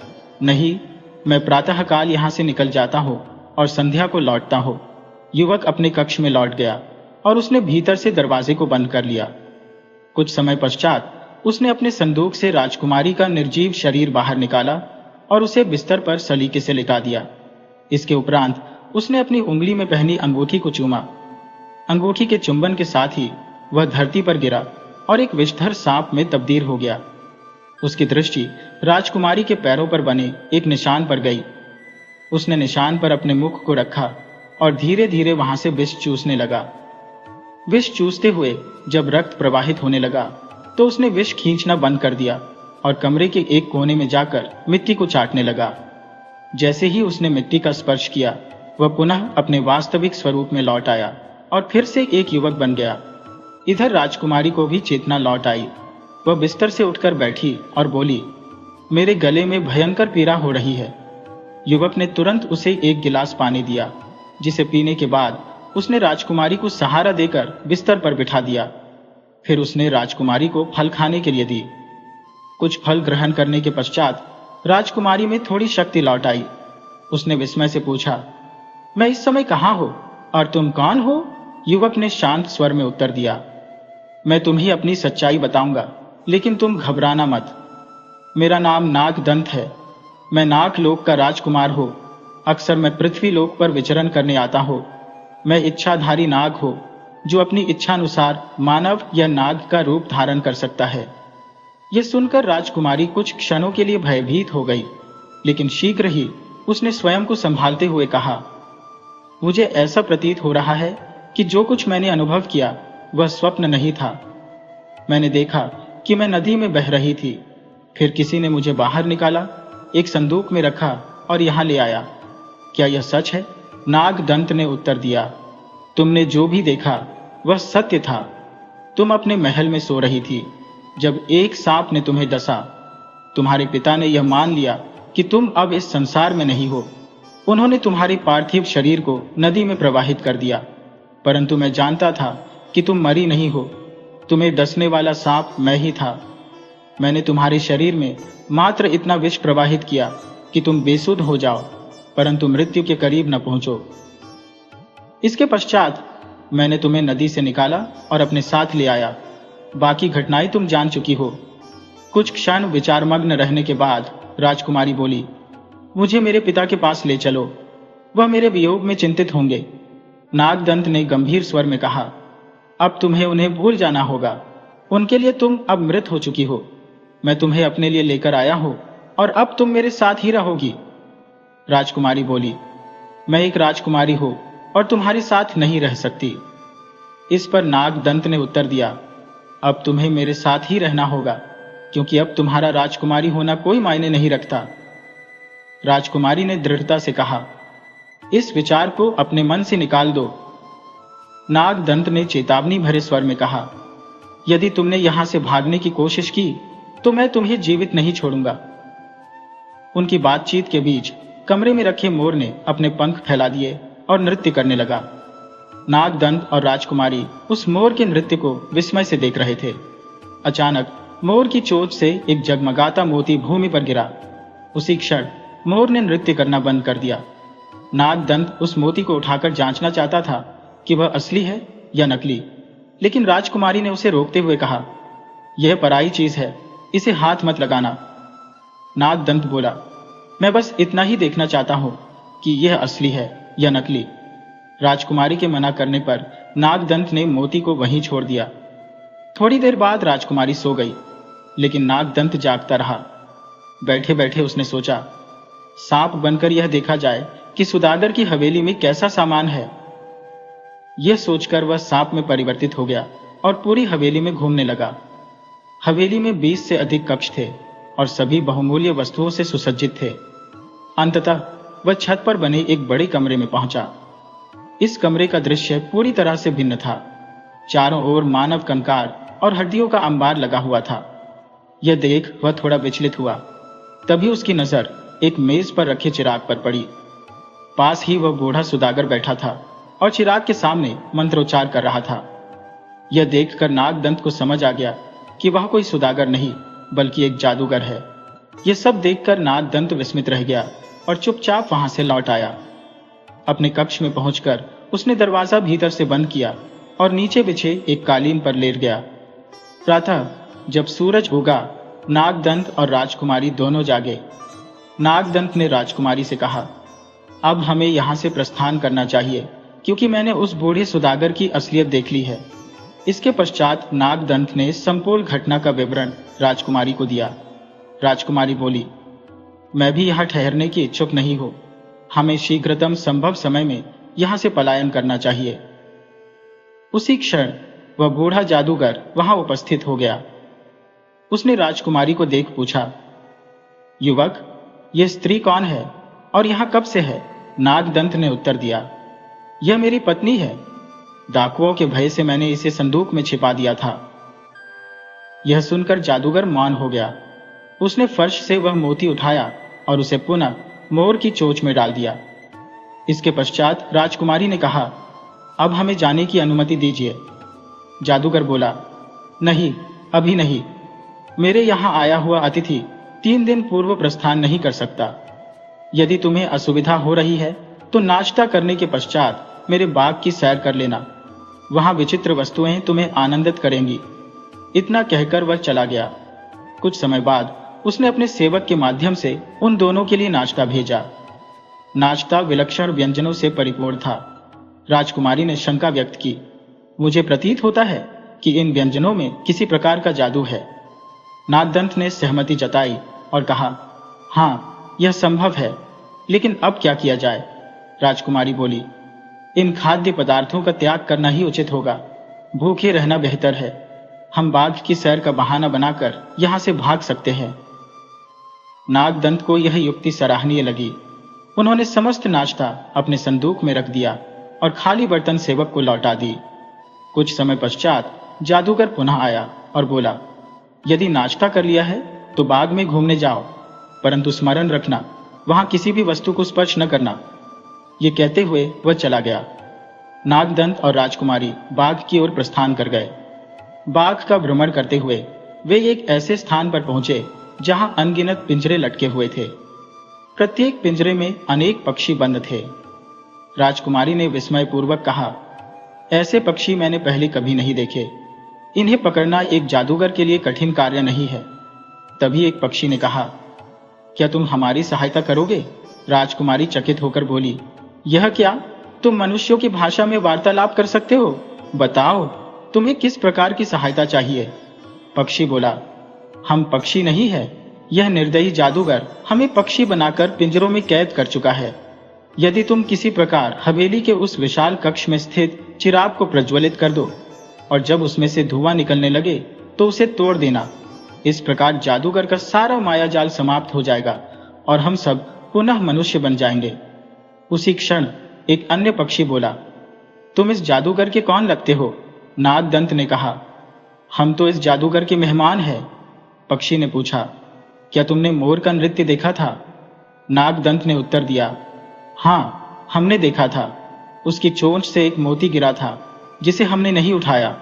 नहीं, मैं प्रातःकाल यहां से निकल जाता हूं और संध्या को लौटता हूं। युवक अपने कक्ष में लौट गया और उसने भीतर से दरवाजे को बंद कर लिया। कुछ समय पश्चात उसने अपने संदूक से राजकुमारी का निर्जीव शरीर बाहर निकाला और उसे बिस्तर पर सलीके से लिटा दिया। इसके उपरांत उसने अपनी उंगली में पहनी अंगूठी को चूमा। अंगूठी के चुंबन के साथ ही वह धरती पर गिरा और एक विषधर सांप में तब्दील हो गया। उसकी दृष्टि राजकुमारी के पैरों पर बने एक निशान पर गई। उसने निशान पर अपने मुख को रखा और धीरे धीरे वहां से विष चूसने लगा। विष चूसते हुए जब रक्त प्रवाहित होने लगा तो उसने विष खींचना बंद कर दिया और कमरे के एक कोने में जाकर मिट्टी को चाटने लगा। जैसे ही उसने मिट्टी का स्पर्श किया, वह पुनः अपने वास्तविक स्वरूप में लौट आया और फिर से एक युवक बन गया। इधर राजकुमारी को भी चेतना लौट आई। वह बिस्तर से उठकर बैठी और बोली, मेरे गले में भयंकर पीड़ा हो रही है। युवक ने तुरंत उसे एक गिलास पानी दिया, जिसे पीने के बाद उसने राजकुमारी को सहारा देकर बिस्तर पर बिठा दिया। फिर उसने राजकुमारी को फल खाने के लिए दी। कुछ फल ग्रहण करने के पश्चात राजकुमारी में थोड़ी शक्ति लौट आई। उसने विस्मय से पूछा, मैं इस समय कहां हूं और तुम कौन हो? युवक ने शांत स्वर में उत्तर दिया, मैं तुम्हें अपनी सच्चाई बताऊंगा, लेकिन तुम घबराना मत। मेरा नाम नागदंत है। मैं नागलोक का राजकुमार हूं। अक्सर मैं पृथ्वी लोक पर विचरण करने आता हूं। मैं इच्छाधारी नाग हूं, जो अपनी इच्छानुसार मानव या नाग का रूप धारण कर सकता है। यह सुनकर राजकुमारी कुछ क्षणों के लिए भयभीत हो गई, लेकिन शीघ्र ही उसने स्वयं को संभालते हुए कहा, मुझे ऐसा प्रतीत हो रहा है कि जो कुछ मैंने अनुभव किया वह स्वप्न नहीं था। मैंने देखा कि मैं नदी में बह रही थी। फिर किसी ने मुझे बाहर निकाला, एक संदूक में रखा और यहां ले आया। क्या यह सच है? नागदंत ने उत्तर दिया, तुमने जो भी देखा वह सत्य था। तुम अपने महल में सो रही थी जब एक सांप ने तुम्हें डसा। तुम्हारे पिता ने यह मान लिया कि तुम अब इस संसार में नहीं हो। उन्होंने तुम्हारे पार्थिव शरीर को नदी में प्रवाहित कर दिया, परंतु मैं जानता था कि तुम मरी नहीं हो। तुम्हें डसने वाला सांप मैं ही था। मैंने तुम्हारे शरीर में मात्र इतना विष प्रवाहित किया कि तुम बेसुध हो जाओ, परंतु मृत्यु के करीब न पहुंचो। इसके पश्चात मैंने तुम्हें नदी से निकाला और अपने साथ ले आया। बाकी घटनाएं तुम जान चुकी हो। कुछ क्षण विचारमग्न रहने के बाद राजकुमारी बोली, मुझे मेरे पिता के पास ले चलो, वह मेरे वियोग में चिंतित होंगे। नागदंत ने गंभीर स्वर में कहा, अब तुम्हें उन्हें भूल जाना होगा। उनके लिए तुम अब मृत हो चुकी हो। मैं तुम्हें अपने लिए लेकर आया हूं और अब तुम मेरे साथ ही रहोगी। राजकुमारी बोली, मैं एक राजकुमारी हूं और तुम्हारे साथ नहीं रह सकती। इस पर नागदंत ने उत्तर दिया, अब तुम्हें मेरे साथ ही रहना होगा, क्योंकि अब तुम्हारा राजकुमारी होना कोई मायने नहीं रखता। राजकुमारी ने दृढ़ता से कहा, इस विचार को अपने मन से निकाल दो। नागदंत ने चेतावनी भरे स्वर में कहा, यदि तुमने यहां से भागने की कोशिश की तो मैं तुम्हें जीवित नहीं छोड़ूंगा। उनकी बातचीत के बीच कमरे में रखे मोर ने अपने पंख फैला दिए और नृत्य करने लगा। नागदंत और राजकुमारी उस मोर के नृत्य को विस्मय से देख रहे थे। अचानक मोर की चोंच से एक जगमगाता मोती भूमि पर गिरा। उसी क्षण मोर ने नृत्य करना बंद कर दिया। नागदंत उस मोती को उठाकर जांचना चाहता था कि वह असली है या नकली, लेकिन राजकुमारी ने उसे रोकते हुए कहा, यह पराई चीज है, इसे हाथ मत लगाना। नागदंत बोला, मैं बस इतना ही देखना चाहता हूं कि यह असली है या नकली। राजकुमारी के मना करने पर नागदंत ने मोती को वहीं छोड़ दिया। थोड़ी देर बाद राजकुमारी सो गई, लेकिन नागदंत जागता रहा। बैठे बैठे उसने सोचा, सांप बनकर यह देखा जाए कि सुदागर की हवेली में कैसा सामान है। यह सोचकर वह सांप में परिवर्तित हो गया और पूरी हवेली में घूमने लगा। हवेली में 20 से अधिक कक्ष थे और सभी बहुमूल्य वस्तुओं से सुसज्जित थे। अंततः वह छत पर बने एक बड़े कमरे में पहुंचा। इस कमरे का दृश्य पूरी तरह से भिन्न था। चारों ओर मानव कंकाल और हड्डियों का अंबार लगा हुआ था। यह देख वह थोड़ा विचलित हुआ। तभी उसकी नजर एक मेज पर रखे चिराग पर पड़ी। पास ही वह बूढ़ा सुदागर बैठा था और चिराग के सामने मंत्रोच्चार कर रहा था। यह देखकर नागदंत को समझ आ गया कि वह कोई सुदागर नहीं बल्कि एक जादूगर है। यह सब देखकर नागदंत विस्मित रह गया और चुपचाप वहां से लौट आया। अपने कक्ष में पहुंचकर उसने दरवाजा भीतर से बंद किया और नीचे बिछे एक कालीन पर लेट गया। प्रातः जब सूरज उगा, नागदंत और राजकुमारी दोनों जागे। नागदंत ने राजकुमारी से कहा, अब हमें यहां से प्रस्थान करना चाहिए क्योंकि मैंने उस बूढ़े सुदागर की असलियत देख ली है। इसके पश्चात नागदंत ने संपूर्ण घटना का विवरण राजकुमारी को दिया। राजकुमारी बोली, मैं भी यहाँ ठहरने की इच्छुक नहीं हूं। हमें शीघ्रतम संभव समय में यहां से पलायन करना चाहिए। उसी क्षण वह बूढ़ा जादूगर वहां उपस्थित हो गया। उसने राजकुमारी को देख पूछा, युवक, यह स्त्री कौन है और यहां कब से है? नागदंत ने उत्तर दिया, यह मेरी पत्नी है। डाकुओं के भय से मैंने इसे संदूक में छिपा दिया था। यह सुनकर जादूगर मौन हो गया। उसने फर्श से वह मोती उठाया और उसे पुनः मोर की चोंच में डाल दिया। इसके पश्चात राजकुमारी ने कहा, अब हमें जाने की अनुमति दीजिए। जादूगर बोला, नहीं, अभी नहीं। मेरे यहां आया हुआ अतिथि 3 दिन पूर्व प्रस्थान नहीं कर सकता। यदि तुम्हें असुविधा हो रही है तो नाश्ता करने के पश्चात मेरे बाग की सैर कर लेना। वहां विचित्र वस्तुएं तुम्हें आनंदित करेंगी। इतना कहकर वह चला गया। कुछ समय बाद उसने अपने सेवक के माध्यम से उन दोनों के लिए नाश्ता भेजा। नाश्ता विलक्षण व्यंजनों से परिपूर्ण था। राजकुमारी ने शंका व्यक्त की, मुझे प्रतीत होता है कि इन व्यंजनों में किसी प्रकार का जादू है। नागदंत ने सहमति जताई और कहा, हाँ, यह संभव है, लेकिन अब क्या किया जाए? राजकुमारी बोली, इन खाद्य पदार्थों का त्याग करना ही उचित होगा। भूखे रहना बेहतर है। हम बाघ की सैर का बहाना बनाकर यहां से भाग सकते हैं। नागदंत को यह युक्ति सराहनीय लगी। उन्होंने समस्त नाश्ता अपने संदूक में रख दिया और खाली बर्तन सेवक को लौटा दी। कुछ समय पश्चात जादूगर पुनः आया और बोला, यदि नाश्ता कर लिया है तो बाग में घूमने जाओ, परंतु स्मरण रखना, वहां किसी भी वस्तु को स्पर्श न करना। ये कहते हुए वह चला गया। नागदंत और राजकुमारी बाग की ओर प्रस्थान कर गए। बाग का भ्रमण करते हुए वे एक ऐसे स्थान पर पहुंचे जहां अनगिनत पिंजरे लटके हुए थे। प्रत्येक पिंजरे में अनेक पक्षी बंद थे। राजकुमारी ने विस्मयपूर्वक कहा, ऐसे पक्षी मैंने पहले कभी नहीं देखे। इन्हें पकड़ना एक जादूगर के लिए कठिन कार्य नहीं है। तभी एक पक्षी ने कहा, क्या तुम हमारी सहायता करोगे? राजकुमारी चकित होकर बोली, यह क्या? तुम मनुष्यों की भाषा में वार्तालाप कर सकते हो? बताओ, तुम्हें किस प्रकार की सहायता चाहिए? पक्षी बोला, हम पक्षी नहीं है। यह निर्दयी जादूगर हमें पक्षी बनाकर पिंजरों में कैद कर चुका है। यदि तुम किसी प्रकार हवेली के उस विशाल कक्ष में स्थित चिराग को प्रज्वलित कर दो और जब उसमें से धुआं निकलने लगे तो उसे तोड़ देना। इस प्रकार जादूगर का सारा मायाजाल समाप्त हो जाएगा और हम सब पुनः मनुष्य बन जाएंगे। उसी क्षण एक अन्य पक्षी बोला, तुम इस जादूगर के कौन लगते हो? नागदंत ने कहा, हम तो इस जादूगर के मेहमान हैं। पक्षी ने पूछा, क्या तुमने मोर का नृत्य देखा था? नागदंत ने उत्तर दिया, हाँ, हमने देखा था। उसकी चोंच से एक मोती गिरा था जिसे हमने नहीं उठाया।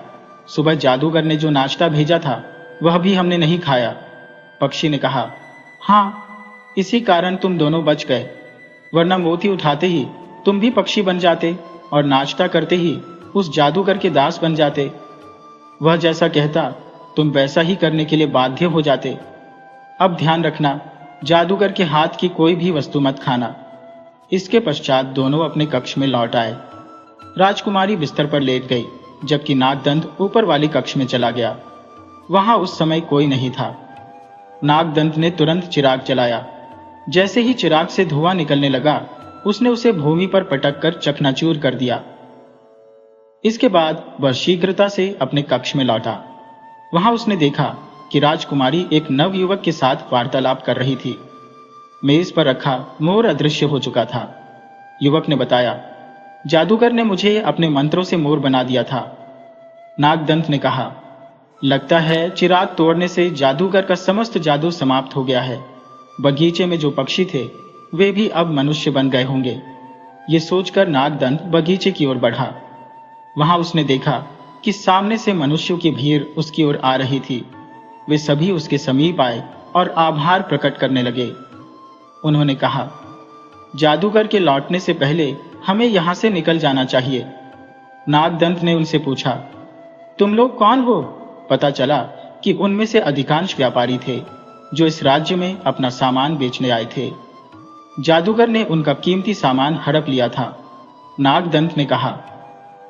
सुबह जादूगर ने जो नाश्ता भेजा था वह भी हमने नहीं खाया। पक्षी ने कहा, हाँ, इसी कारण तुम दोनों बच गए, वरना मोती उठाते ही तुम भी पक्षी बन जाते और नाश्ता करते ही उस जादूगर के दास बन जाते। वह जैसा कहता तुम वैसा ही करने के लिए बाध्य हो जाते। अब ध्यान रखना, जादूगर के हाथ की कोई भी वस्तु मत खाना। इसके पश्चात दोनों अपने कक्ष में लौट आए। राजकुमारी बिस्तर पर लेट गई, जबकि नागदंत ऊपर वाली कक्ष में चला गया। वहां उस समय कोई नहीं था। नागदंत ने तुरंत चिराग जलाया। जैसे ही चिराग से धुआं निकलने लगा, उसने उसे भूमि पर पटक कर चकनाचूर कर दिया। इसके बाद वह शीघ्रता से अपने कक्ष में लौटा। वहां उसने देखा कि राजकुमारी एक नवयुवक के साथ वार्तालाप कर रही थी। मेज पर रखा मोर अदृश्य हो चुका था। युवक ने बताया, जादूगर ने मुझे अपने मंत्रों से मोर बना दिया था। नागदंत ने कहा, लगता है चिराग तोड़ने से जादूगर का समस्त जादू समाप्त हो गया है। बगीचे में जो पक्षी थे वे भी अब मनुष्य बन गए होंगे। ये सोचकर नागदंत बगीचे की ओर बढ़ा। वहां उसने देखा कि सामने से मनुष्यों की भीड़ उसकी ओर आ रही थी। वे सभी उसके समीप आए और आभार प्रकट करने लगे। उन्होंने कहा, जादूगर के लौटने से पहले हमें यहां से निकल जाना चाहिए। नागदंत ने उनसे पूछा, तुम लोग कौन हो? पता चला कि उनमें से अधिकांश व्यापारी थे जो इस राज्य में अपना सामान बेचने आए थे। जादूगर ने उनका कीमती सामान हड़प लिया था। नागदंत ने कहा,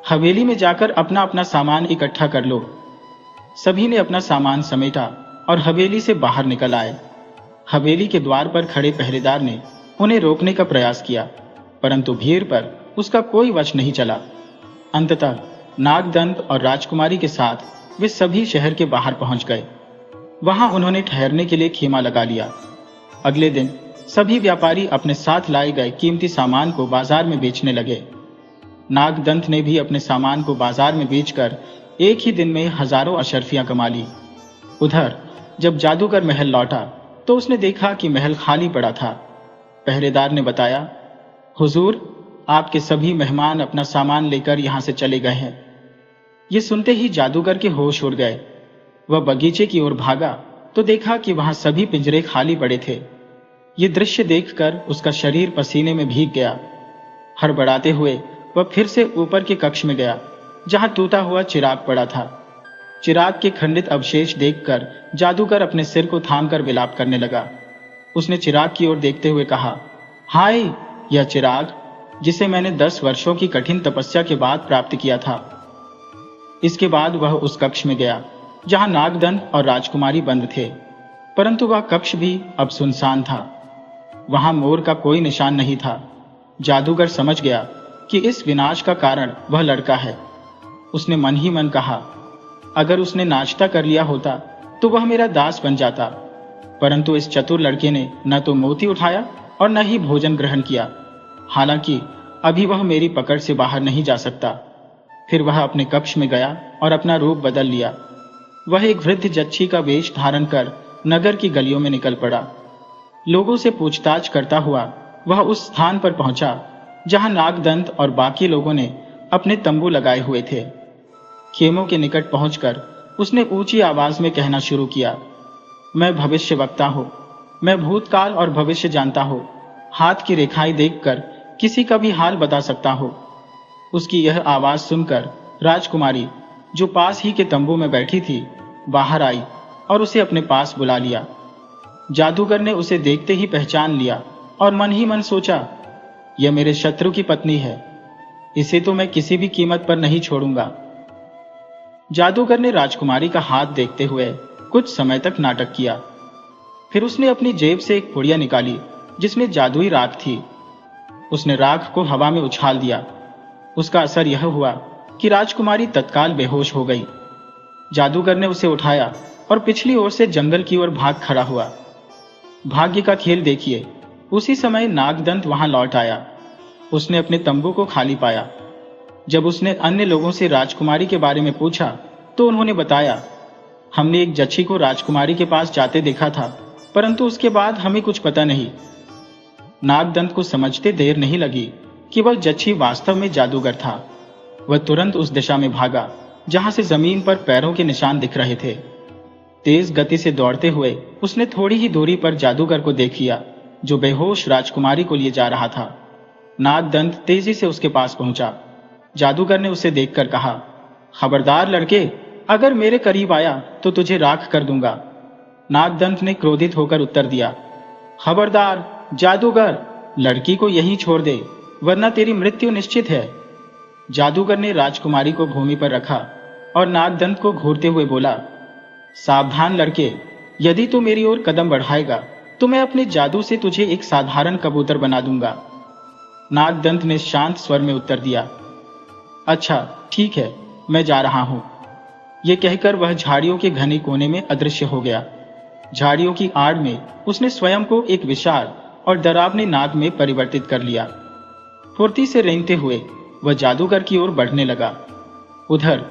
हवेली में जाकर अपना अपना सामान इकट्ठा कर लो। सभी ने अपना सामान समेटा और हवेली से बाहर निकल आए। हवेली के द्वार पर खड़े पहरेदार ने उन्हें रोकने का प्रयास किया, परंतु भीड़ पर उसका कोई वश नहीं चला। अंततः नागदंत और राजकुमारी के साथ वे सभी शहर के बाहर पहुंच गए। वहां उन्होंने ठहरने के लिए खेमा लगा लिया। अगले दिन सभी व्यापारी अपने साथ लाए गए कीमती सामान को बाजार में बेचने लगे। नागदंत ने भी अपने सामान को बाजार में बेचकर एक ही दिन में हजारों अशर्फियां कमा ली। उधर जब जादूगर महल लौटा तो उसने देखा कि महल खाली पड़ा था। पहरेदार ने बताया, हुजूर, आपके सभी मेहमान अपना सामान लेकर यहां से चले गए हैं। ये सुनते ही जादूगर के होश उड़ गए। वह बगीचे की ओर भागा तो देखा कि वहां सभी पिंजरे खाली पड़े थे। ये दृश्य देखकर उसका शरीर पसीने में भीग गया। हड़बड़ाते हुए वह फिर से ऊपर के कक्ष में गया जहां टूटा हुआ चिराग पड़ा था। चिराग के खंडित अवशेष देखकर जादूगर अपने सिर को थामकर विलाप करने लगा। उसने चिराग की ओर देखते हुए कहा, हाय, यह चिराग जिसे मैंने 10 वर्षों की कठिन तपस्या के बाद प्राप्त किया था। इसके बाद वह उस कक्ष में गया जहां नागदंत और राजकुमारी बंद थे, परंतु वह कक्ष भी अब सुनसान था। वहां मोर का कोई निशान नहीं था। जादूगर समझ गया कि इस विनाश का कारण वह लड़का है। उसने मन ही मन कहा, अगर उसने नाश्ता कर लिया होता तो वह मेरा दास बन जाता, परंतु इस चतुर लड़के ने न तो मोती उठाया और न ही भोजन ग्रहण किया। हालांकि अभी वह मेरी पकड़ से बाहर नहीं जा सकता। फिर वह अपने कक्ष में गया और अपना रूप बदल लिया। वह एक वृद्ध जच्छी का वेश धारण कर नगर की गलियों में निकल पड़ा। लोगों से पूछताछ करता हुआ वह उस स्थान पर पहुंचा जहां नागदंत और बाकी लोगों ने अपने तंबू लगाए हुए थे। खेमों के निकट पहुंचकर उसने ऊंची आवाज में कहना शुरू किया, मैं भविष्य वक्ता हूं। मैं भूतकाल और भविष्य जानता हूं। हाथ की रेखाएं देखकर किसी का भी हाल बता सकता हूं। उसकी यह आवाज सुनकर राजकुमारी, जो पास ही के तंबू में बैठी थी, बाहर आई और उसे अपने पास बुला लिया। जादूगर ने उसे देखते ही पहचान लिया और मन ही मन सोचा, यह मेरे शत्रु की पत्नी है। इसे तो मैं किसी भी कीमत पर नहीं छोड़ूंगा। जादूगर ने राजकुमारी का हाथ देखते हुए कुछ समय तक नाटक किया। फिर उसने अपनी जेब से एक पुड़िया निकाली जिसमें जादुई राख थी। उसने राख को हवा में उछाल दिया। उसका असर यह हुआ कि राजकुमारी तत्काल बेहोश हो गई। जादूगर ने उसे उठाया और पिछली ओर से जंगल की ओर भाग खड़ा हुआ। भाग्य का खेल देखिए, उसी समय नागदंत वहां लौट आया। उसने अपने तंबू को खाली पाया। जब उसने अन्य लोगों से राजकुमारी के बारे में पूछा तो उन्होंने बताया, हमने एक जच्छी को राजकुमारी के पास जाते देखा था, परंतु उसके बाद हमें कुछ पता नहीं। नागदंत को समझते देर नहीं लगी कि वह जच्छी वास्तव में जादूगर था। वह तुरंत उस दिशा में भागा जहां से जमीन पर पैरों के निशान दिख रहे थे। तेज गति से दौड़ते हुए उसने थोड़ी ही दूरी पर जादूगर को देख लिया जो बेहोश राजकुमारी को लिए जा रहा था। नागदंत तेजी से उसके पास पहुंचा। जादूगर ने उसे देखकर कहा, खबरदार लड़के, अगर मेरे करीब आया तो तुझे राख कर दूंगा। नागदंत ने क्रोधित होकर उत्तर दिया, खबरदार जादूगर, लड़की को यहीं छोड़ दे वरना तेरी मृत्यु निश्चित है। जादूगर ने राजकुमारी को भूमि पर रखा और नागदंत को घूरते हुए बोला, सावधान लड़के, यदि तू मेरी ओर कदम बढ़ाएगा तो मैं अपने जादू से तुझे एक साधारण कबूतर बना दूंगा। नागदंत ने शांत स्वर में उत्तर दिया। अच्छा ठीक है, मैं जा रहा हूं। यह कहकर वह झाड़ियों के घने कोने में अदृश्य हो गया। झाड़ियों की आड़ में उसने स्वयं को एक विशाल और डरावने नाग में परिवर्तित कर लिया। फुर्ती से रेंगते हुए वह जादूगर की ओर बढ़ने लगा। उधर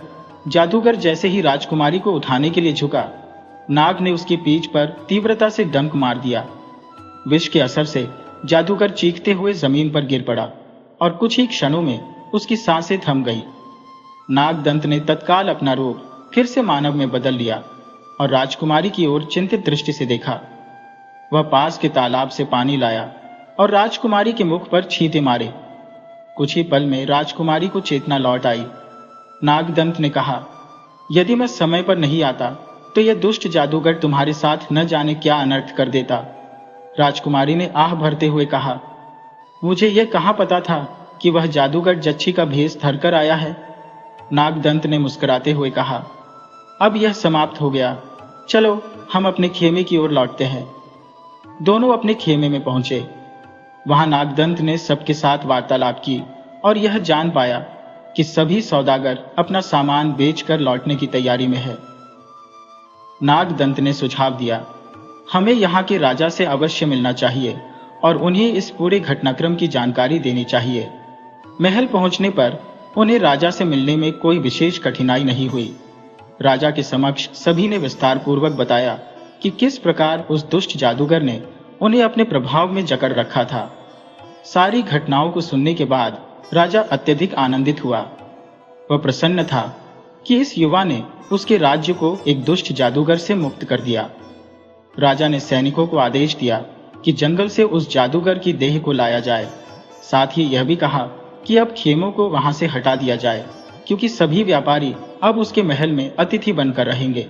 जादूगर जैसे ही राजकुमारी को उठाने के लिए झुका, नाग ने उसकी पीठ पर तीव्रता से डंक मार दिया। विष के असर से जादूगर चीखते हुए जमीन पर गिर पड़ा और कुछ ही क्षणों में उसकी सांसें थम गई। नागदंत ने तत्काल अपना रूप फिर से मानव में बदल लिया और राजकुमारी की ओर चिंतित दृष्टि से देखा। वह पास के तालाब से पानी लाया और राजकुमारी के मुख पर छींटे मारे। कुछ ही पल में राजकुमारी को चेतना लौट आई। नागदंत ने कहा, यदि मैं समय पर नहीं आता तो यह दुष्ट जादूगर तुम्हारे साथ न जाने क्या अनर्थ कर देता। राजकुमारी ने आह भरते हुए कहा, मुझे यह कहां पता था कि वह जादूगर जच्छी का भेष धरकर आया है। नागदंत ने मुस्कुराते हुए कहा, अब यह समाप्त हो गया, चलो हम अपने खेमे की ओर लौटते हैं। दोनों अपने खेमे में पहुंचे। वहां नागदंत ने सबके साथ वार्तालाप की और यह जान पाया कि सभी सौदागर अपना सामान बेचकर लौटने की तैयारी में है। नागदंत ने सुझाव दिया, हमें यहाँ के राजा से अवश्य मिलना चाहिए और उन्हें इस पूरे घटनाक्रम की जानकारी देनी चाहिए। महल पहुंचने पर उन्हें राजा से मिलने में कोई विशेष कठिनाई नहीं हुई। राजा के समक्ष सभी ने विस्तार पूर्वक बताया कि किस प्रकार उस दुष्ट जादूगर ने उन्हें अपने प्रभाव में जकड़ रखा था। सारी घटनाओं को सुनने के बाद राजा अत्यधिक आनंदित हुआ। वह प्रसन्न था कि इस युवा ने उसके राज्य को एक दुष्ट जादूगर से मुक्त कर दिया। राजा ने सैनिकों को आदेश दिया कि जंगल से उस जादूगर की देह को लाया जाए। साथ ही यह भी कहा कि अब खेमों को वहां से हटा दिया जाए, क्योंकि सभी व्यापारी अब उसके महल में अतिथि बनकर रहेंगे।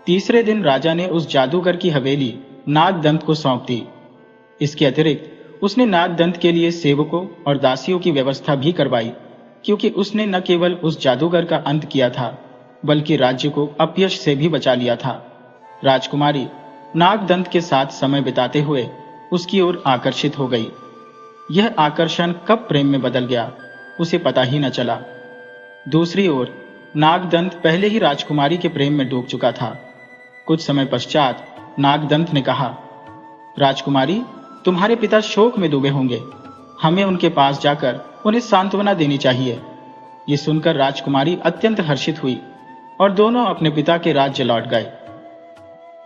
तीसरे दिन राजा ने उस जादूगर की हवेली नागदंत को सौंप दी। इसके अतिरिक्त उसने नागदंत के लिए सेवकों और दासियों की व्यवस्था भी करवाई, क्योंकि उसने न केवल उस जादूगर का अंत किया था, बल्कि राज्य को अपयश से भी बचा लिया था। राजकुमारी नागदंत के साथ समय बिताते हुए उसकी ओर आकर्षित हो गई। यह आकर्षण कब प्रेम में बदल गया, उसे पता ही न चला। दूसरी ओर नागदंत पहले ही राजकुमारी के प्रेम में डूब चुका था। कुछ समय पश्चात नागदंत ने कहा, राजकुमारी, तुम्हारे पिता शोक में डूबे होंगे, हमें उनके पास जाकर उन्हें सांत्वना देनी चाहिए। ये सुनकर राजकुमारी अत्यंत हर्षित हुई और दोनों अपने पिता के राज्य लौट गए।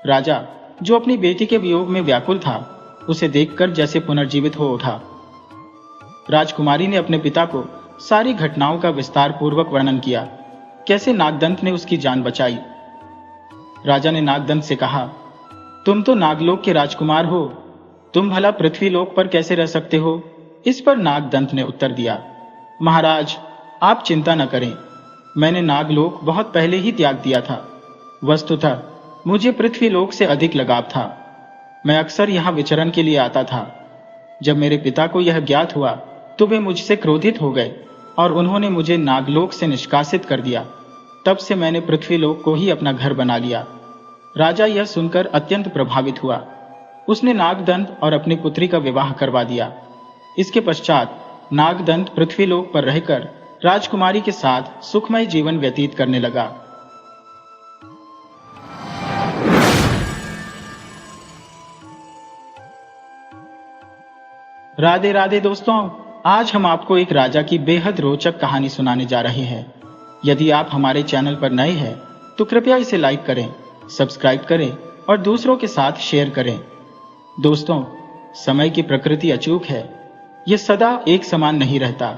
राजा, जो अपनी बेटी के वियोग में व्याकुल था, उसे देखकर जैसे पुनर्जीवित हो उठा। राजकुमारी ने अपने पिता को सारी घटनाओं का विस्तार पूर्वक वर्णन किया, कैसे नागदंत ने उसकी जान बचाई। राजा ने नागदंत से कहा, तुम तो नागलोक के राजकुमार हो, तुम भला पृथ्वीलोक पर कैसे रह सकते हो? इस पर नागदंत ने उत्तर दिया, महाराज, आप चिंता न करें, मैंने नागलोक बहुत पहले ही त्याग दिया था। वस्तुतः मुझे पृथ्वीलोक से अधिक लगाव था। मैं अक्सर यहाँ विचरण के लिए आता था। जब मेरे पिता को यह ज्ञात हुआ तो वे मुझसे क्रोधित हो गए और उन्होंने मुझे नागलोक से निष्कासित कर दिया। तब से मैंने पृथ्वीलोक को ही अपना घर बना लिया। राजा यह सुनकर अत्यंत प्रभावित हुआ। उसने नागदंत और अपनी पुत्री का विवाह करवा दिया। इसके पश्चात नागदंत पृथ्वीलोक पर रहकर राजकुमारी के साथ सुखमय जीवन व्यतीत करने लगा। राधे राधे दोस्तों, आज हम आपको एक राजा की बेहद रोचक कहानी सुनाने जा रहे हैं। यदि आप हमारे चैनल पर नए हैं तो कृपया इसे लाइक करें, सब्सक्राइब करें और दूसरों के साथ शेयर करें। दोस्तों, समय की प्रकृति अचूक है, यह सदा एक समान नहीं रहता।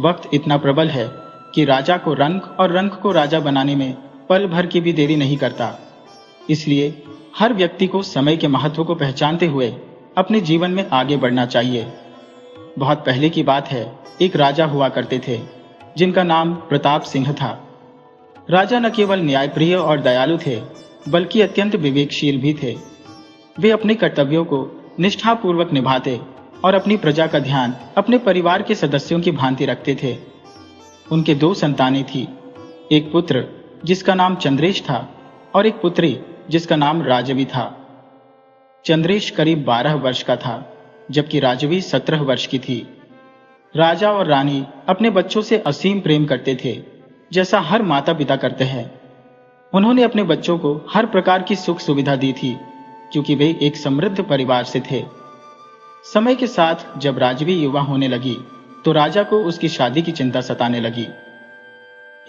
वक्त इतना प्रबल है कि राजा को रंक और रंक को राजा बनाने में पल भर की भी देरी नहीं करता। इसलिए हर व्यक्ति को समय के महत्व को पहचानते हुए अपने जीवन में आगे बढ़ना चाहिए। बहुत पहले की बात है, एक राजा हुआ करते थे जिनका नाम प्रताप सिंह था। राजा न केवल न्यायप्रिय और दयालु थे, बल्कि अत्यंत विवेकशील भी थे। वे अपने कर्तव्यों को निष्ठापूर्वक निभाते और अपनी प्रजा का ध्यान अपने परिवार के सदस्यों की भांति रखते थे। उनके 2 संतानें थी, एक पुत्र जिसका नाम चंद्रेश था और एक पुत्री जिसका नाम राजवी था। चंद्रेश करीब 12 वर्ष का था, जबकि राजवी 17 वर्ष की थी। राजा और रानी अपने बच्चों से असीम प्रेम करते थे, जैसा हर माता पिता करते हैं। उन्होंने अपने बच्चों को हर प्रकार की सुख सुविधा दी थी, क्योंकि वे एक समृद्ध परिवार से थे। समय के साथ जब राजवी युवा होने लगी, तो राजा को उसकी शादी की चिंता सताने लगी।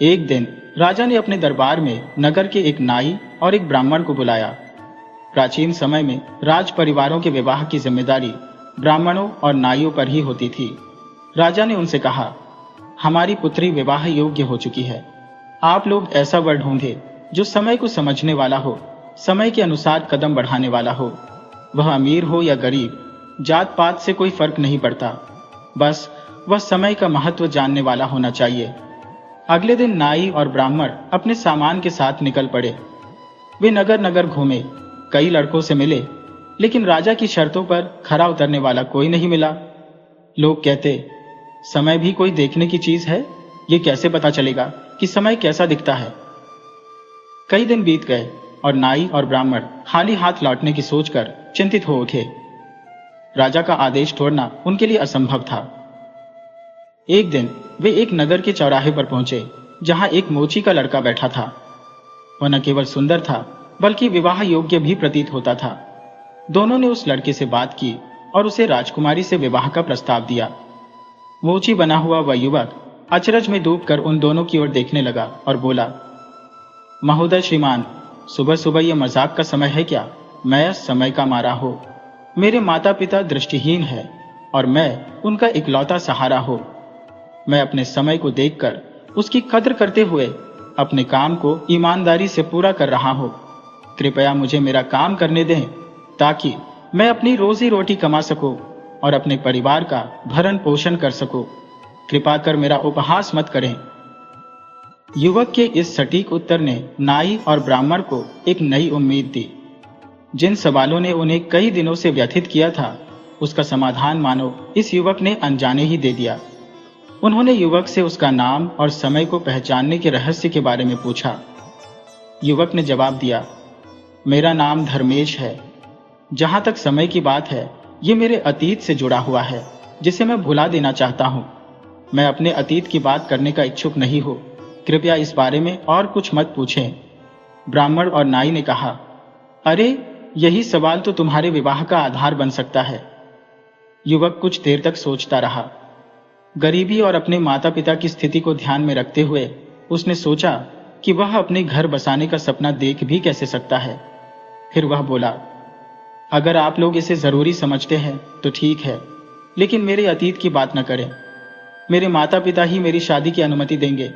एक दिन राजा ने अपने दरबार में नगर के एक नाई और एक ब्राह्मण को बुलाया। प्राचीन समय में राज परिवारों के विवाह की जिम्मेदारी ब्राह्मणों और नाइयों पर ही होती थी। राजा ने उनसे कहा, हमारी पुत्री विवाह योग्य हो चुकी है। आप लोग ऐसा वर ढूंढे जो समय को समझने वाला हो, समय के अनुसार कदम बढ़ाने वाला हो। वह अमीर हो या गरीब, जात पात से कोई फर्क नहीं पड़ता, बस वह समय का महत्व जानने वाला होना चाहिए। अगले दिन नाई और ब्राह्मण अपने सामान के साथ निकल पड़े। वे नगर नगर घूमे, कई लड़कों से मिले, लेकिन राजा की शर्तों पर खरा उतरने वाला कोई नहीं मिला। लोग कहते, समय भी कोई देखने की चीज है, ये कैसे पता चलेगा कि समय कैसा दिखता है। कई दिन बीत गए और नाई और ब्राह्मण खाली हाथ लौटने की सोचकर चिंतित हो उठे। राजा का आदेश तोड़ना उनके लिए असंभव था। एक दिन वे एक नगर के चौराहे पर पहुंचे, जहां एक मोची का लड़का बैठा था। वह न केवल सुंदर था, बल्कि विवाह योग्य भी प्रतीत होता था। दोनों ने उस लड़के से बात की और उसे राजकुमारी से विवाह का प्रस्ताव दिया। मोची बना हुआ वह युवक अचरज में डूबकर उन दोनों की ओर देखने लगा और बोला, महोदय श्रीमान, सुबह सुबह यह मजाक का समय है क्या? मैं समय का मारा हो। मेरे माता पिता दृष्टिहीन है और मैं उनका इकलौता सहारा हो। मैं अपने समय को देखकर उसकी कद्र करते हुए अपने काम को ईमानदारी से पूरा कर रहा हूं। कृपया मुझे मेरा काम करने दें, ताकि मैं अपनी रोजी रोटी कमा सकूं और अपने परिवार का भरण पोषण कर सकूं। कृपा कर मेरा उपहास मत करें। युवक के इस सटीक उत्तर ने नाई और ब्राह्मण को एक नई उम्मीद दी। जिन सवालों ने उन्हें कई दिनों से व्यथित किया था, उसका समाधान मानो इस युवक ने अनजाने ही दे दिया। उन्होंने युवक से उसका नाम और समय को पहचानने के रहस्य के बारे में पूछा। युवक ने जवाब दिया, मेरा नाम धर्मेश है। जहां तक समय की बात है, ये मेरे अतीत से जुड़ा हुआ है, जिसे मैं भुला देना चाहता हूं। मैं अपने अतीत की बात करने का इच्छुक नहीं हूं। कृपया इस बारे में और कुछ मत पूछें। ब्राह्मण और नाई ने कहा, अरे, यही सवाल तो तुम्हारे विवाह का आधार बन सकता है। युवक कुछ देर तक सोचता रहा। गरीबी और अपने माता पिता की स्थिति को ध्यान में रखते हुए उसने सोचा कि वह अपने घर बसाने का सपना देख भी कैसे सकता है। फिर वह बोला, अगर आप लोग इसे जरूरी समझते हैं तो ठीक है, लेकिन मेरे अतीत की बात न करें। मेरे माता पिता ही मेरी शादी की अनुमति देंगे।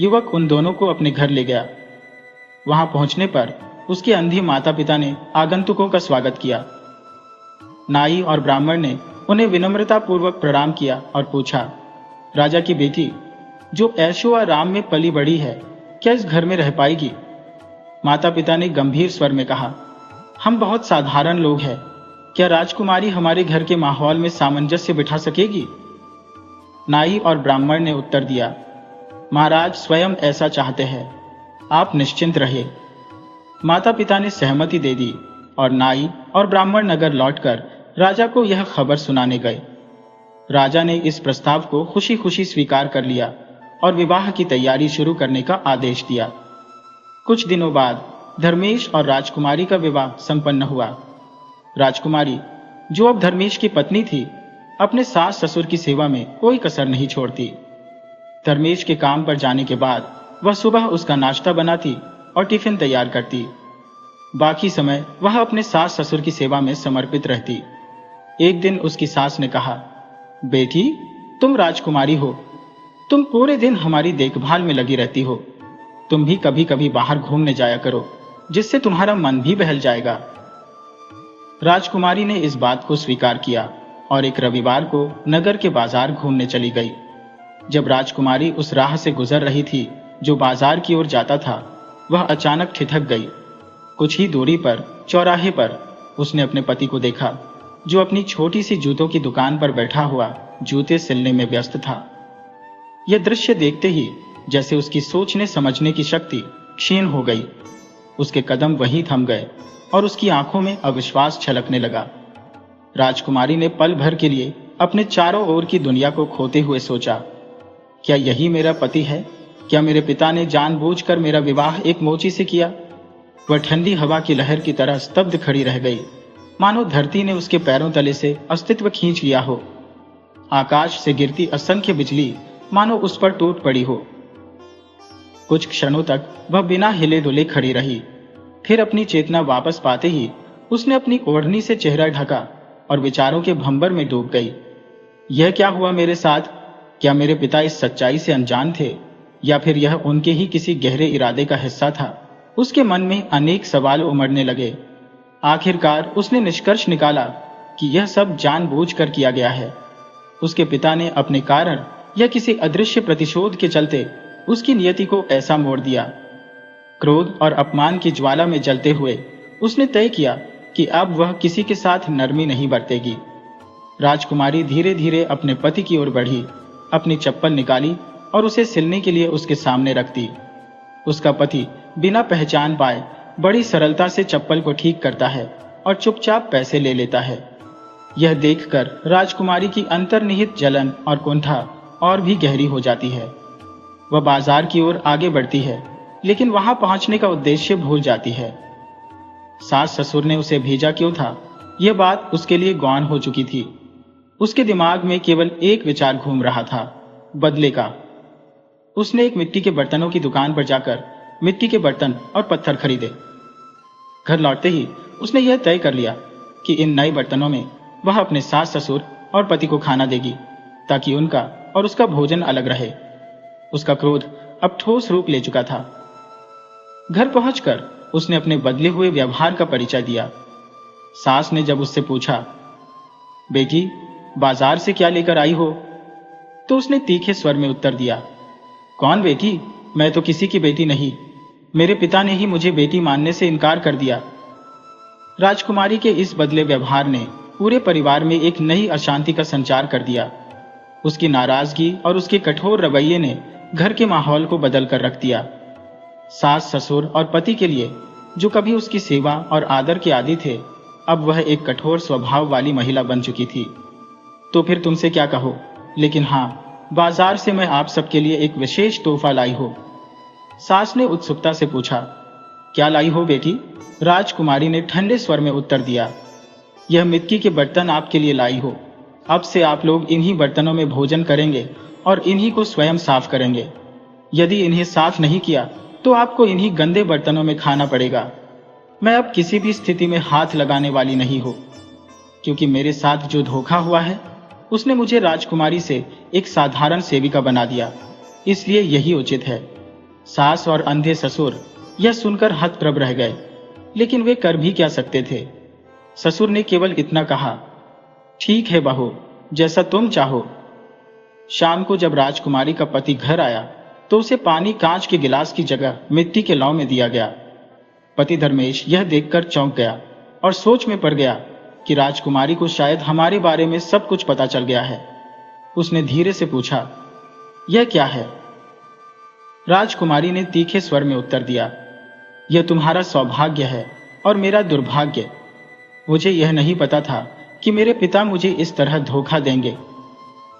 युवक उन दोनों को अपने घर ले गया। वहां पहुंचने पर उसके अंधी माता पिता ने आगंतुकों का स्वागत किया। नाई और ब्राह्मण ने उन्हें विनम्रता पूर्वक प्रणाम किया और पूछा, राजा की बेटी, जो ऐशो आराम में पली बड़ी है, क्या इस घर में रह पाएगी? माता पिता ने गंभीर स्वर में कहा, हम बहुत साधारण लोग हैं। क्या राजकुमारी हमारे घर के माहौल में सामंजस्य बिठा सकेगी? नाई और ब्राह्मण ने उत्तर दिया, महाराज स्वयं ऐसा चाहते हैं। आप निश्चिंत रहिए। माता पिता ने सहमति दे दी और नाई और ब्राह्मण नगर लौटकर राजा को यह खबर सुनाने गए। राजा ने इस प्रस्ताव को खुशी खुशी स्वीकार कर लिया और विवाह की तैयारी शुरू करने का आदेश दिया। कुछ दिनों बाद धर्मेश और राजकुमारी का विवाह संपन्न हुआ। राजकुमारी, जो अब धर्मेश की पत्नी थी, अपने सास ससुर की सेवा में कोई कसर नहीं छोड़ती। धर्मेश के काम पर जाने के बाद वह सुबह उसका नाश्ता बनाती और टिफिन तैयार करती। बाकी समय वह अपने सास ससुर की सेवा में समर्पित रहती। एक दिन उसकी सास ने कहा, बेटी, तुम राजकुमारी हो। तुम पूरे दिन हमारी देखभाल में लगी रहती हो। तुम भी कभी कभी बाहर घूमने जाया करो, जिससे तुम्हारा मन भी बहल जाएगा। राजकुमारी ने इस बात को स्वीकार किया और एक रविवार को नगर के बाजार घूमने चली गई। जब राजकुमारी उस राह से गुजर रही थी जो बाजार की ओर जाता था, वह अचानक ठिठक गई। कुछ ही दूरी पर चौराहे पर उसने अपने पति को देखा, जो अपनी छोटी सी जूतों की दुकान पर बैठा हुआ जूते सिलने में व्यस्त था। यह दृश्य देखते ही जैसे उसकी सोचने समझने की शक्ति क्षीण हो गई। उसके कदम वहीं थम गए और उसकी आंखों में अविश्वास छलकने लगा। राजकुमारी ने पल भर के लिए अपने चारों ओर की दुनिया को खोते हुए सोचा, क्या यही मेरा पति है? क्या मेरे पिता ने जानबूझकर मेरा विवाह एक मोची से किया? वह ठंडी हवा की लहर की तरह स्तब्ध खड़ी रह गई, मानो धरती ने उसके पैरों तले से अस्तित्व खींच लिया हो। आकाश से गिरती असंख्य बिजली मानो उस पर टूट पड़ी हो। कुछ क्षणों तक वह बिना हिले डुले खड़ी रही। फिर अपनी चेतना वापस पाते ही उसने अपनी ओढ़नी से चेहरा ढका और विचारों के भंवर में डूब गई। यह क्या हुआ मेरे साथ? क्या मेरे पिता इस सच्चाई से अनजान थे, या फिर यह उनके ही किसी गहरे इरादे का हिस्सा था? उसके मन में अनेक सवाल उमड़ने लगे। आखिरकार उसने निष्कर्ष निकाला कि यह सब जानबूझकर किया गया है। उसके पिता ने अपने कारण या किसी अदृश्य प्रतिशोध के चलते उसकी नियति को ऐसा मोड़ दिया। क्रोध और अपमान की ज्वाला में जलते हुए उसने तय किया कि अब वह किसी के साथ नरमी नहीं बरतेगी। राजकुमारी धीरे धीरे अपने पति की ओर बढ़ी, अपनी चप्पल निकाली और उसे सिलने के लिए उसके सामने रख दी। उसका पति बिना पहचान पाए बड़ी सरलता से चप्पल को ठीक करता है और चुपचाप पैसे ले लेता है। यह देखकर राजकुमारी की अंतर्निहित जलन और कुंठा और भी गहरी हो जाती है। वह बाजार की ओर आगे बढ़ती है, लेकिन वहां पहुंचने का उद्देश्य भूल जाती है। सास ससुर ने उसे भेजा क्यों था, यह बात उसके लिए गौण हो चुकी थी। उसके दिमाग में केवल एक विचार घूम रहा था, बदले का। उसने एक मिट्टी के बर्तनों की दुकान पर जाकर मिट्टी के बर्तन और पत्थर खरीदे। घर लौटते ही उसने यह तय कर लिया कि इन नए बर्तनों में वह अपने सास ससुर और पति को खाना देगी, ताकि उनका और उसका भोजन अलग रहे। उसका क्रोध अब ठोस रूप ले चुका था। घर पहुंचकर उसने अपने बदले हुए व्यवहार का परिचय दिया। सास ने जब उससे पूछा, बेटी बाजार से क्या लेकर आई हो, तो उसने तीखे स्वर में उत्तर दिया, कौन बेटी? मैं तो किसी की बेटी नहीं। मेरे पिता ने ही मुझे बेटी मानने से इनकार कर दिया। राजकुमारी के इस बदले व्यवहार ने पूरे परिवार में एक नई अशांति का संचार कर दिया। उसकी नाराजगी और उसके कठोर रवैये ने घर के माहौल को बदल कर रख दिया। सास ससुर और पति के लिए जो कभी उसकी सेवा और आदर के आदी थे, अब वह एक कठोर स्वभाव वाली महिला बन चुकी थी। तो फिर तुमसे क्या कहो, लेकिन हाँ, बाजार से मैं आप सबके लिए एक विशेष तोहफा लाई हो। सास ने उत्सुकता से पूछा, क्या लाई हो बेटी? राजकुमारी ने ठंडे स्वर में उत्तर दिया, यह मिट्टी के बर्तन आपके लिए लाई हो। अब से आप लोग इन्हीं बर्तनों में भोजन करेंगे और इन्हीं को स्वयं साफ करेंगे। यदि इन्हें साफ नहीं किया तो आपको इन्हीं गंदे बर्तनों में खाना पड़ेगा। मैं अब किसी भी स्थिति में हाथ लगाने वाली नहीं हो, क्योंकि मेरे साथ जो धोखा हुआ है उसने मुझे राजकुमारी से एक साधारण सेविका बना दिया, इसलिए यही उचित है। सास और अंधे ससुर यह सुनकर हतप्रभ रह गए, लेकिन वे कर भी क्या सकते थे। ससुर ने केवल इतना कहा, ठीक है बहू, जैसा तुम चाहो। शाम को जब राजकुमारी का पति घर आया तो उसे पानी कांच के गिलास की जगह मिट्टी के लौ में दिया गया। पति धर्मेश यह देखकर चौंक गया और सोच में पड़ गया कि राजकुमारी को शायद हमारे बारे में सब कुछ पता चल गया है। उसने धीरे से पूछा, यह क्या है? राजकुमारी ने तीखे स्वर में उत्तर दिया, यह तुम्हारा सौभाग्य है और मेरा दुर्भाग्य। मुझे यह नहीं पता था कि मेरे पिता मुझे इस तरह धोखा देंगे।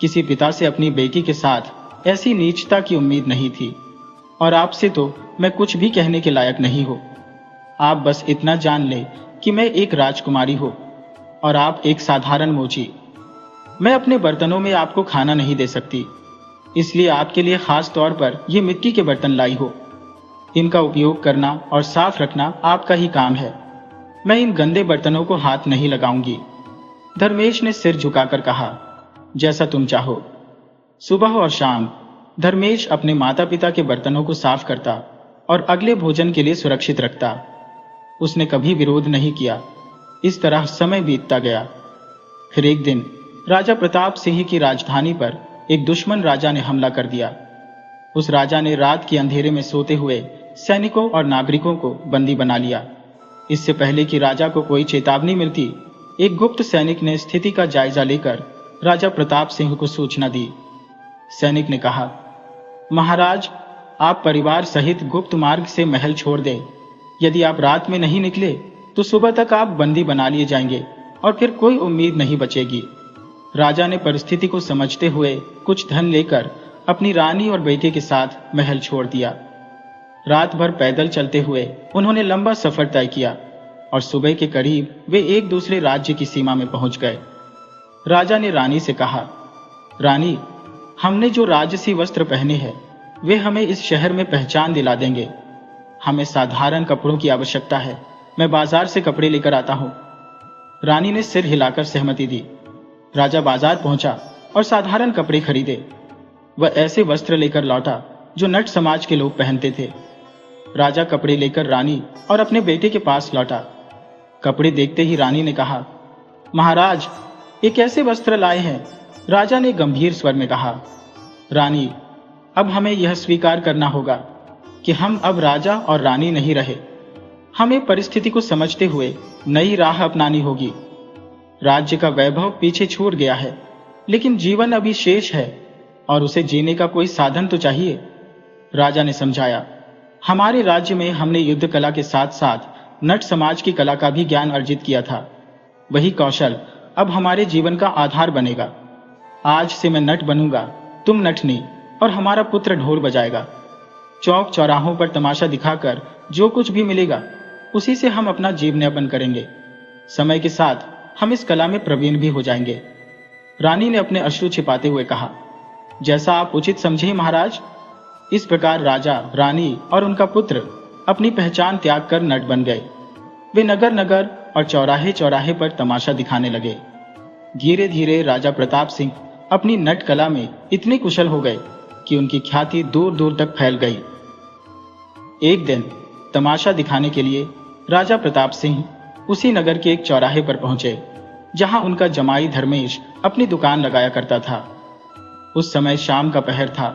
किसी पिता से अपनी बेटी के साथ ऐसी नीचता की उम्मीद नहीं थी, और आपसे तो मैं कुछ भी कहने के लायक नहीं हो। आप बस इतना जान ले कि मैं एक राजकुमारी हूं और आप एक साधारण मोची। मैं अपने बर्तनों में आपको खाना नहीं दे सकती, इसलिए आपके लिए खास तौर पर ये मिट्टी के बर्तन लाई हो। इनका उपयोग करना और साफ रखना आपका ही काम है। मैं इन गंदे बर्तनों को हाथ नहीं लगाऊंगी। धर्मेश ने सिर झुकाकर कहा, जैसा तुम चाहो। सुबह और शाम धर्मेश अपने माता पिता के बर्तनों को साफ करता और अगले भोजन के लिए सुरक्षित रखता। उसने कभी विरोध नहीं किया। इस तरह समय बीतता गया। फिर एक दिन राजा प्रताप सिंह की राजधानी पर एक दुश्मन राजा ने हमला कर दिया। उस राजा ने रात के अंधेरे में सोते हुए सैनिकों और नागरिकों को बंदी बना लिया। इससे पहले कि राजा को कोई चेतावनी मिलती, एक गुप्त सैनिक ने स्थिति का जायजा लेकर राजा प्रताप सिंह को सूचना दी। सैनिक ने कहा, महाराज, आप परिवार सहित गुप्त मार्ग से महल छोड़ दें। यदि आप रात में नहीं निकले तो सुबह तक आप बंदी बना लिए जाएंगे और फिर कोई उम्मीद नहीं बचेगी। राजा ने परिस्थिति को समझते हुए कुछ धन लेकर अपनी रानी और बेटे के साथ महल छोड़ दिया। रात भर पैदल चलते हुए उन्होंने लंबा सफर तय किया और सुबह के करीब वे एक दूसरे राज्य की सीमा में पहुंच गए। राजा ने रानी से कहा, रानी, हमने जो राजसी वस्त्र पहने हैं वे हमें इस शहर में पहचान दिला देंगे। हमें साधारण कपड़ों की आवश्यकता है। मैं बाजार से कपड़े लेकर आता हूं। रानी ने सिर हिलाकर सहमति दी। राजा बाजार पहुंचा और साधारण कपड़े खरीदे। वह ऐसे वस्त्र लेकर लौटा जो नट समाज के लोग पहनते थे। राजा कपड़े लेकर रानी और अपने बेटे के पास लौटा। कपड़े देखते ही रानी ने कहा, महाराज, ये कैसे वस्त्र लाए हैं? राजा ने गंभीर स्वर में कहा, रानी, अब हमें यह स्वीकार करना होगा कि हम अब राजा और रानी नहीं रहे। हमें परिस्थिति को समझते हुए नई राह अपनानी होगी। राज्य का वैभव पीछे छूट गया है, लेकिन जीवन अभी शेष है और उसे जीने का कोई साधन तो चाहिए। राजा ने समझाया, हमारे राज्य में हमने युद्ध कला के साथ साथ नट समाज की कला का भी ज्ञान अर्जित किया था। वही कौशल अब हमारे जीवन का आधार बनेगा। आज से मैं नट बनूंगा, तुम नटनी और हमारा पुत्र ढोल बजाएगा। चौक चौराहों पर तमाशा दिखाकर जो कुछ भी मिलेगा उसी से हम अपना जीवनयापन करेंगे। समय के साथ हम इस कला में प्रवीण भी हो जाएंगे। रानी ने अपने अश्रु छिपाते हुए कहा, जैसा आप उचित समझे महाराज। इस प्रकार राजा, रानी और उनका पुत्र अपनी पहचान त्याग कर नट बन गए। वे नगर नगर और चौराहे चौराहे पर तमाशा दिखाने लगे। धीरे धीरे राजा प्रताप सिंह अपनी नट कला में इतने कुशल हो गए कि उनकी ख्याति दूर दूर तक फैल गई। एक दिन तमाशा दिखाने के लिए राजा प्रताप सिंह उसी नगर के एक चौराहे पर पहुंचे जहां उनका जमाई धर्मेश अपनी दुकान लगाया करता था। उस समय शाम का पहर था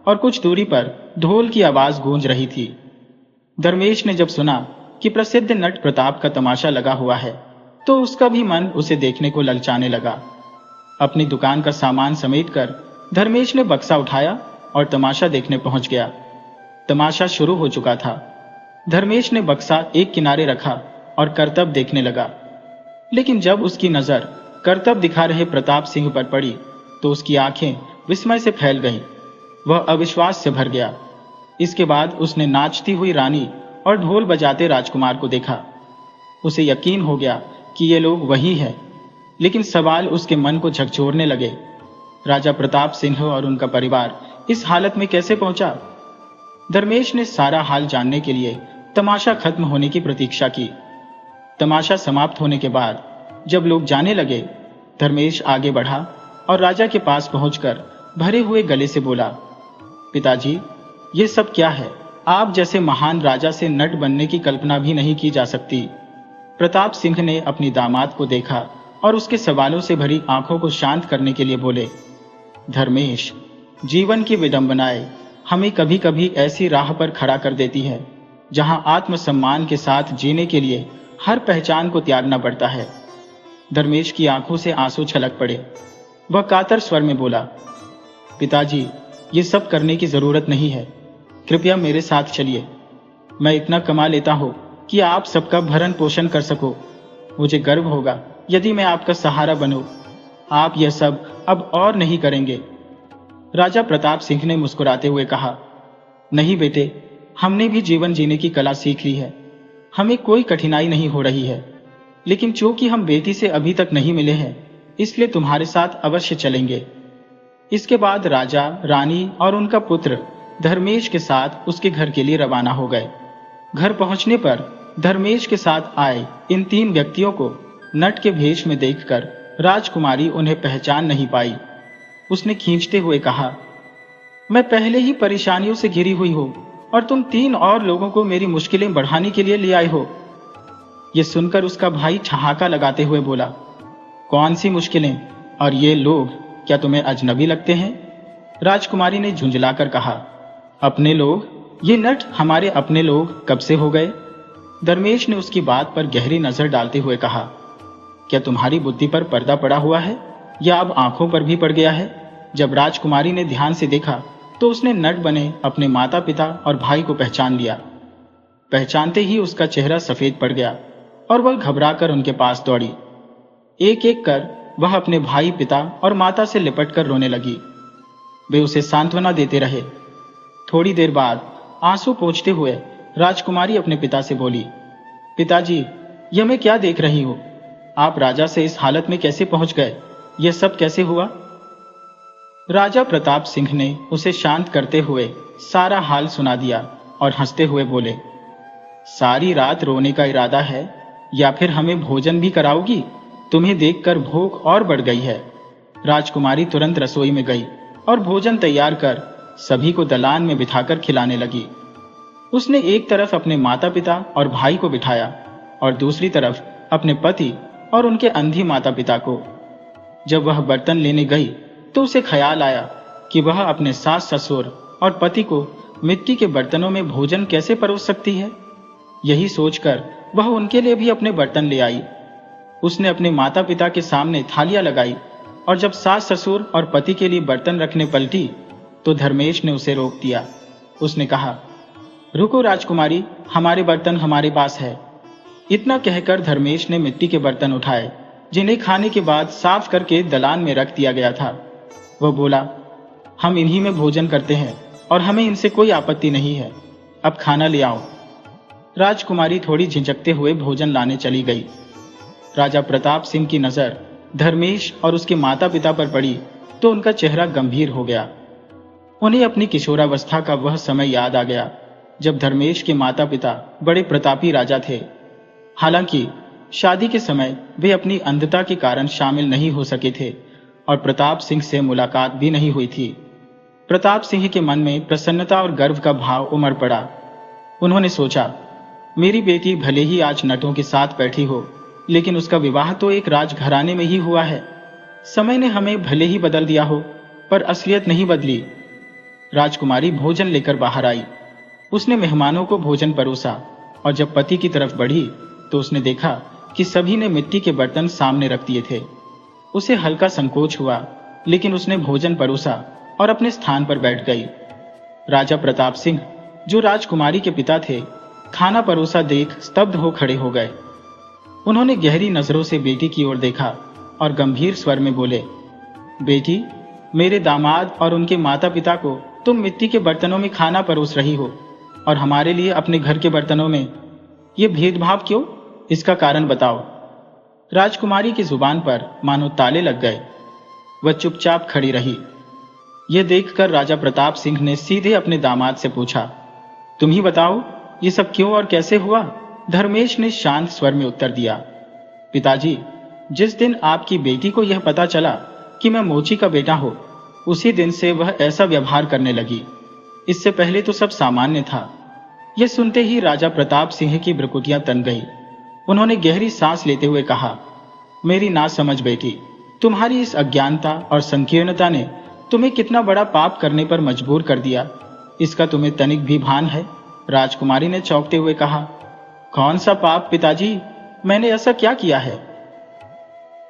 और कुछ दूरी पर ढोल की आवाज गूंज रही थी। धर्मेश ने जब सुना कि प्रसिद्ध नट प्रताप का तमाशा लगा हुआ है तो उसका भी मन उसे देखने को ललचाने लगा। अपनी दुकान का सामान समेटकर धर्मेश ने बक्सा उठाया और तमाशा देखने पहुंच गया। तमाशा शुरू हो चुका था। धर्मेश ने बक्सा एक किनारे रखा और करतब देखने लगा, लेकिन जब उसकी नजर करतब दिखा रहे प्रताप सिंह पर पड़ी तो उसकी आंखें विस्मय से फैल गईं। वह अविश्वास से भर गया। इसके बाद उसने नाचती हुई रानी और ढोल बजाते राजकुमार को देखा। उसे यकीन हो गया कि ये लोग वही हैं, लेकिन सवाल उसके मन को झकझोरने लगे। राजा प्रताप सिंह और उनका परिवार इस हालत में कैसे पहुंचा? धर्मेश ने सारा हाल जानने के लिए तमाशा खत्म होने की प्रतीक्षा की। तमाशा समाप्त होने के बाद जब लोग जाने लगे, धर्मेश आगे बढ़ा और राजा के पास पहुंचकर भरे हुए गले से बोला, पिताजी, ये सब क्या है? आप जैसे महान राजा से नट बनने की कल्पना भी नहीं की जा सकती। प्रताप सिंह ने अपनी दामाद को देखा और उसके सवालों से भरी आंखों को शांत करने के लिए बोले, धर्मेश, जीवन की विडंबनाएं हमें कभी कभी ऐसी राह पर खड़ा कर देती है जहां आत्मसम्मान के साथ जीने के लिए हर पहचान को त्यागना पड़ता है। धर्मेश की आंखों से आंसू छलक पड़े। वह कातर स्वर में बोला, पिताजी, ये सब करने की जरूरत नहीं है। कृपया मेरे साथ चलिए। मैं इतना कमा लेता हूं कि आप सबका भरण पोषण कर सको। मुझे गर्व होगा यदि मैं आपका सहारा बनूं। आप यह सब अब और नहीं करेंगे। राजा प्रताप सिंह ने मुस्कुराते हुए कहा, नहीं बेटे, हमने भी जीवन जीने की कला सीख ली है। हमें कोई कठिनाई नहीं हो रही है, लेकिन चूंकि हम बेटी से अभी तक नहीं मिले हैं, इसलिए तुम्हारे साथ अवश्य चलेंगे। इसके बाद राजा, रानी और उनका पुत्र धर्मेश के साथ उसके घर के लिए रवाना हो गए। घर पहुंचने पर धर्मेश के साथ आए इन 3 व्यक्तियों को नट के भेष में देखकर राजकुमारी उन्हें पहचान नहीं पाई। उसने खींचते हुए कहा, मैं पहले ही परेशानियों से घिरी हुई हूं और तुम 3 और लोगों को मेरी मुश्किलें बढ़ाने के लिए ले आए हो। यह सुनकर उसका भाई ठहाका लगाते हुए बोला, कौन सी मुश्किलें? और ये लोग क्या तुम्हें अजनबी लगते हैं? राजकुमारी ने झुंझलाकर कहा, अपने लोग? ये नट हमारे अपने लोग कब से हो गए? धर्मेश ने उसकी बात पर गहरी नजर डालते हुए कहा, क्या तुम्हारी बुद्धि पर पर्दा पड़ा हुआ है या अब आंखों पर भी पड़ गया है? जब राजकुमारी ने ध्यान से देखा तो उसने नट बने अपने माता पिता और भाई को पहचान लिया। पहचानते ही उसका चेहरा सफेद पड़ गया। और वह घबराकर उनके पास दौड़ी। एक एक कर वह अपने भाई, पिता और माता से लिपटकर रोने लगी। वे उसे सांत्वना देते रहे। थोड़ी देर बाद आंसू पोंछते हुए राजकुमारी अपने पिता से बोली, पिताजी, यह मैं क्या देख रही हूं? आप राजा से इस हालत में कैसे पहुंच गए? यह सब कैसे हुआ? राजा प्रताप सिंह ने उसे शांत करते हुए सारा हाल सुना दिया और हंसते हुए बोले, सारी रात रोने का इरादा है या फिर हमें भोजन भी कराओगी? तुम्हें देखकर भूख और बढ़ गई है। राजकुमारी तुरंत रसोई में गई और भोजन तैयार कर सभी को दलान में बिठाकर खिलाने लगी। उसने एक तरफ अपने माता पिता और भाई को बिठाया और दूसरी तरफ अपने पति और उनके अंधी माता पिता को। जब वह बर्तन लेने गई तो उसे ख्याल आया कि वह अपने सास ससुर और पति को मिट्टी के बर्तनों में भोजन कैसे परोस सकती है। यही सोचकर वह उनके लिए भी अपने बर्तन ले आई। उसने अपने माता पिता के सामने थालियां लगाई और जब सास ससुर और पति के लिए बर्तन रखने पलटी तो धर्मेश ने उसे रोक दिया। उसने कहा, रुको राजकुमारी, हमारे बर्तन हमारे पास है। इतना कहकर धर्मेश ने मिट्टी के बर्तन उठाए जिन्हें खाने के बाद साफ करके दलान में रख दिया गया था। वह बोला, हम इन्हीं में भोजन करते हैं और हमें इनसे कोई आपत्ति नहीं है। अब खाना ले आओ। राजकुमारी थोड़ी झिझकते हुए भोजन लाने चली गई। राजा प्रताप सिंह की नजर धर्मेश और उसके माता पिता पर पड़ी तो उनका चेहरा गंभीर हो गया। उन्हें अपनी किशोरावस्था का वह समय याद आ गया जब धर्मेश के माता पिता बड़े प्रतापी राजा थे। हालांकि शादी के समय वे अपनी अंधता के कारण शामिल नहीं हो सके थे और प्रताप सिंह से मुलाकात भी नहीं हुई थी। प्रताप सिंह के मन में प्रसन्नता और गर्व का भाव उमड़ पड़ा। उन्होंने सोचा, मेरी बेटी भले ही आज नटों के साथ बैठी हो, लेकिन उसका विवाह तो एक राजघराने में ही हुआ है। समय ने हमें भले ही बदल दिया हो, पर असलियत नहीं बदली। राजकुमारी भोजन लेकर बाहर आई। उसने मेहमानों को भोजन परोसा और जब पति की तरफ बढ़ी तो उसने देखा कि सभी ने मिट्टी के बर्तन सामने रख दिए थे। उसे हल्का संकोच हुआ, लेकिन उसने भोजन परोसा और अपने स्थान पर बैठ गई। राजा प्रताप सिंह, जो राजकुमारी के पिता थे, खाना परोसा देख स्तब्ध हो खड़े हो गए। उन्होंने गहरी नजरों से बेटी की ओर देखा और गंभीर स्वर में बोले, बेटी, मेरे दामाद और उनके माता पिता को तुम मिट्टी के बर्तनों में खाना परोस रही हो और हमारे लिए अपने घर के बर्तनों में। ये भेदभाव क्यों? इसका कारण बताओ। राजकुमारी की जुबान पर मानो ताले लग गए। वह चुपचाप खड़ी रही। यह देखकर राजा प्रताप सिंह ने सीधे अपने दामाद से पूछा, तुम ही बताओ, ये सब क्यों और कैसे हुआ? धर्मेश ने शांत स्वर में उत्तर दिया, पिताजी, जिस दिन आपकी बेटी को यह पता चला कि मैं मोची का बेटा हूं, उसी दिन से वह ऐसा व्यवहार करने लगी। इससे पहले तो सब सामान्य था। यह सुनते ही राजा प्रताप सिंह की भ्रुकुटियां तन गई। उन्होंने गहरी सांस लेते हुए कहा, मेरी ना समझ बेटी, तुम्हारी इस अज्ञानता और संकीर्णता ने तुम्हें कितना बड़ा पाप करने पर मजबूर कर दिया, इसका तुम्हें तनिक भी भान है? राजकुमारी ने चौंकते हुए कहा, कौन सा पाप पिताजी? मैंने ऐसा क्या किया है?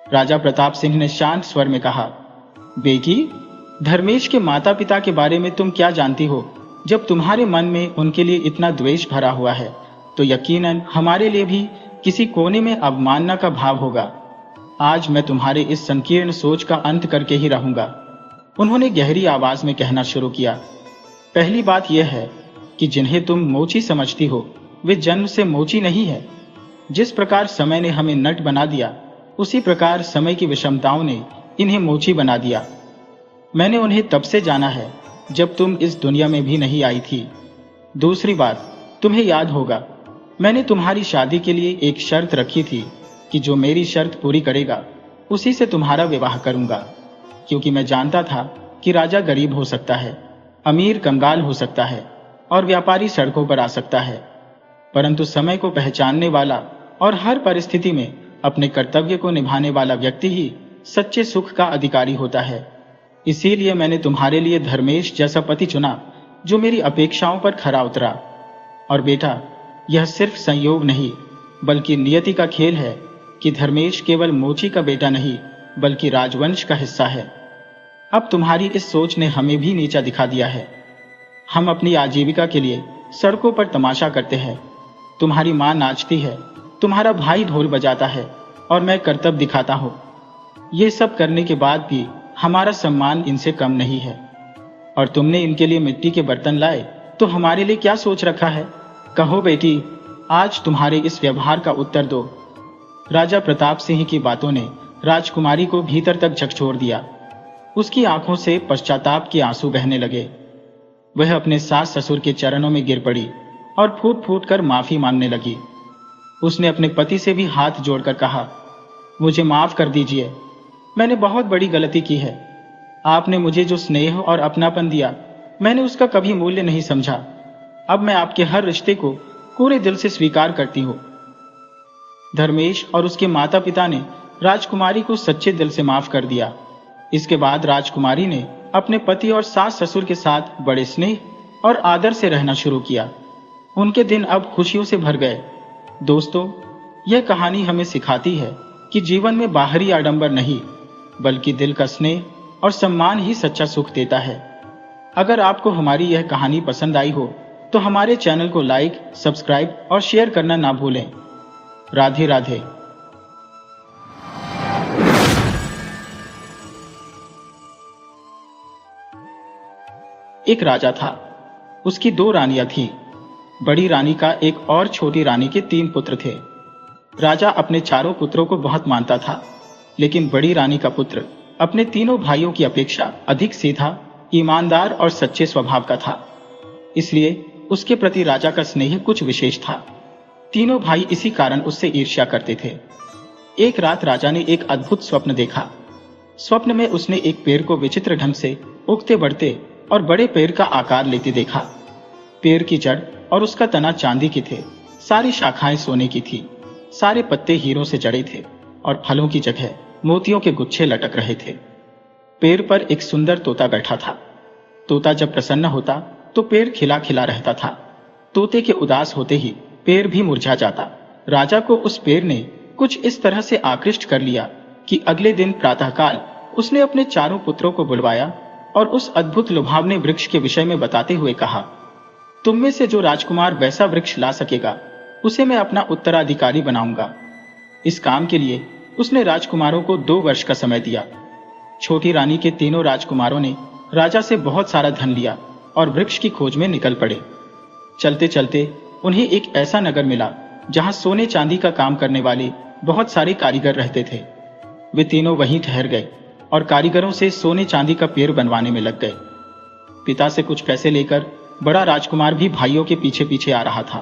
राजा प्रताप सिंह ने शांत स्वर में कहा, बेटी, धर्मेश के माता पिता के बारे में तुम क्या जानती हो? जब तुम्हारे मन में उनके लिए इतना द्वेष भरा हुआ है तो यकीनन हमारे लिए भी किसी कोने में अवमानना का भाव होगा। आज मैं तुम्हारे इस संकीर्ण सोच का अंत करके ही रहूंगा। उन्होंने गहरी आवाज में कहना शुरू किया, पहली बात यह है कि जिन्हें तुम मोची समझती हो वे जन्म से मोची नहीं है। जिस प्रकार समय ने हमें नट बना दिया, उसी प्रकार समय की विषमताओं ने इन्हें मोची बना दिया। मैंने उन्हें तब से जाना है जब तुम इस दुनिया में भी नहीं आई थी। दूसरी बात, तुम्हें याद होगा, मैंने तुम्हारी शादी के लिए एक शर्त रखी थी कि जो मेरी शर्त पूरी करेगा उसी से तुम्हारा विवाह करूंगा, क्योंकि मैं जानता था कि राजा गरीब हो सकता है, अमीर कंगाल हो सकता है और व्यापारी सड़कों पर आ सकता है, परंतु समय को पहचानने वाला और हर परिस्थिति में अपने कर्तव्य को निभाने वाला व्यक्ति ही सच्चे सुख का अधिकारी होता है। इसीलिए मैंने तुम्हारे लिए धर्मेश जैसा पति चुना जो मेरी अपेक्षाओं पर खरा उतरा। और बेटा, यह सिर्फ संयोग नहीं बल्कि नियति का खेल है कि धर्मेश केवल मोची का बेटा नहीं बल्कि राजवंश का हिस्सा है। अब तुम्हारी इस सोच ने हमें भी नीचा दिखा दिया है। हम अपनी आजीविका के लिए सड़कों पर तमाशा करते हैं। तुम्हारी मां नाचती है, तुम्हारा भाई ढोल बजाता है और मैं करतब दिखाता हूँ। ये सब करने के बाद भी हमारा सम्मान इनसे कम नहीं है। और तुमने इनके लिए मिट्टी के बर्तन लाए तो हमारे लिए क्या सोच रखा है? कहो बेटी, आज तुम्हारे इस व्यवहार का उत्तर दो। राजा प्रताप सिंह की बातों ने राजकुमारी को भीतर तक झकझोर दिया। उसकी आंखों से पश्चाताप के आंसू बहने लगे। वह अपने सास ससुर के चरणों में गिर पड़ी और फूट फूट कर माफी मांगने लगी। उसने अपने पति से भी हाथ जोड़कर कहा, मुझे माफ कर दीजिए, मैंने बहुत बड़ी गलती की है। आपने मुझे जो स्नेह और अपनापन दिया, मैंने उसका कभी मूल्य नहीं समझा। अब मैं आपके हर रिश्ते को पूरे दिल से स्वीकार करती हूँ। धर्मेश और उसके माता पिता ने राजकुमारी को सच्चे दिल से माफ कर दिया। इसके बाद राजकुमारी ने अपने पति और सास ससुर के साथ बड़े स्नेह और आदर से रहना शुरू किया। उनके दिन अब खुशियों से भर गए। दोस्तों, यह कहानी हमें सिखाती है कि जीवन में बाहरी आडंबर नहीं, बल्कि दिल का स्नेह और सम्मान ही सच्चा सुख देता है। अगर आपको हमारी यह कहानी पसंद आई हो तो हमारे चैनल को लाइक, सब्सक्राइब और शेयर करना ना भूलें। राधे राधे। एक राजा था, उसकी 2 रानियां थीं। बड़ी रानी का एक और छोटी रानी के 3 पुत्र थे। राजा अपने चारों पुत्रों को बहुत मानता था, लेकिन बड़ी रानी का पुत्र अपने तीनों भाइयों की अपेक्षा अधिक सीधा, ईमानदार और सच्चे स्वभाव का था। इसलिए उसके प्रति राजा का स्नेह कुछ विशेष था। तीनों भाई इसी कारण उससे ईर्ष्या करते थे। एक रात राजा ने एक अद्भुत स्वप्न देखा। स्वप्न में उसने एक पेड़ को विचित्र ढंग से उगते बढ़ते और बड़े पेड़ का आकार लेते देखा। पेड़ की जड़ और उसका तना चांदी के थे, सारी शाखाएं सोने की थी, सारे पत्ते हीरों से जड़े थे और फलों की जगह मोतियों के गुच्छे लटक रहे थे। पेड़ पर एक सुंदर तोता बैठा था। तोता जब प्रसन्न होता तो पेड़ खिला खिला रहता था। तोते के उदास होते ही पेड़ भी मुरझा जाता। राजा को उस पेड़ ने कुछ इस तरह से आकृष्ट कर लिया कि अगले दिन प्रातःकाल उसने अपने चारों पुत्रों को बुलवाया और उस अद्भुत लुभावने वृक्ष के विषय में बताते हुए कहा, तुम में से जो राजकुमार वैसा वृक्ष ला सकेगा उसे मैं अपना उत्तराधिकारी बनाऊंगा। इस काम के लिए उसने राजकुमारों को 2 वर्ष का समय दिया। छोटी रानी के तीनों राजकुमारों ने राजा से बहुत सारा धन लिया और वृक्ष की खोज में निकल पड़े। चलते चलते उन्हें एक ऐसा नगर मिला जहां सोने चांदी का काम करने वाले बहुत सारे कारीगर रहते थे। वे तीनों वहीं ठहर गए और कारीगरों से सोने चांदी का पेड़ बनवाने में लग गए। पिता से कुछ पैसे लेकर बड़ा राजकुमार भी भाइयों के पीछे पीछे आ रहा था।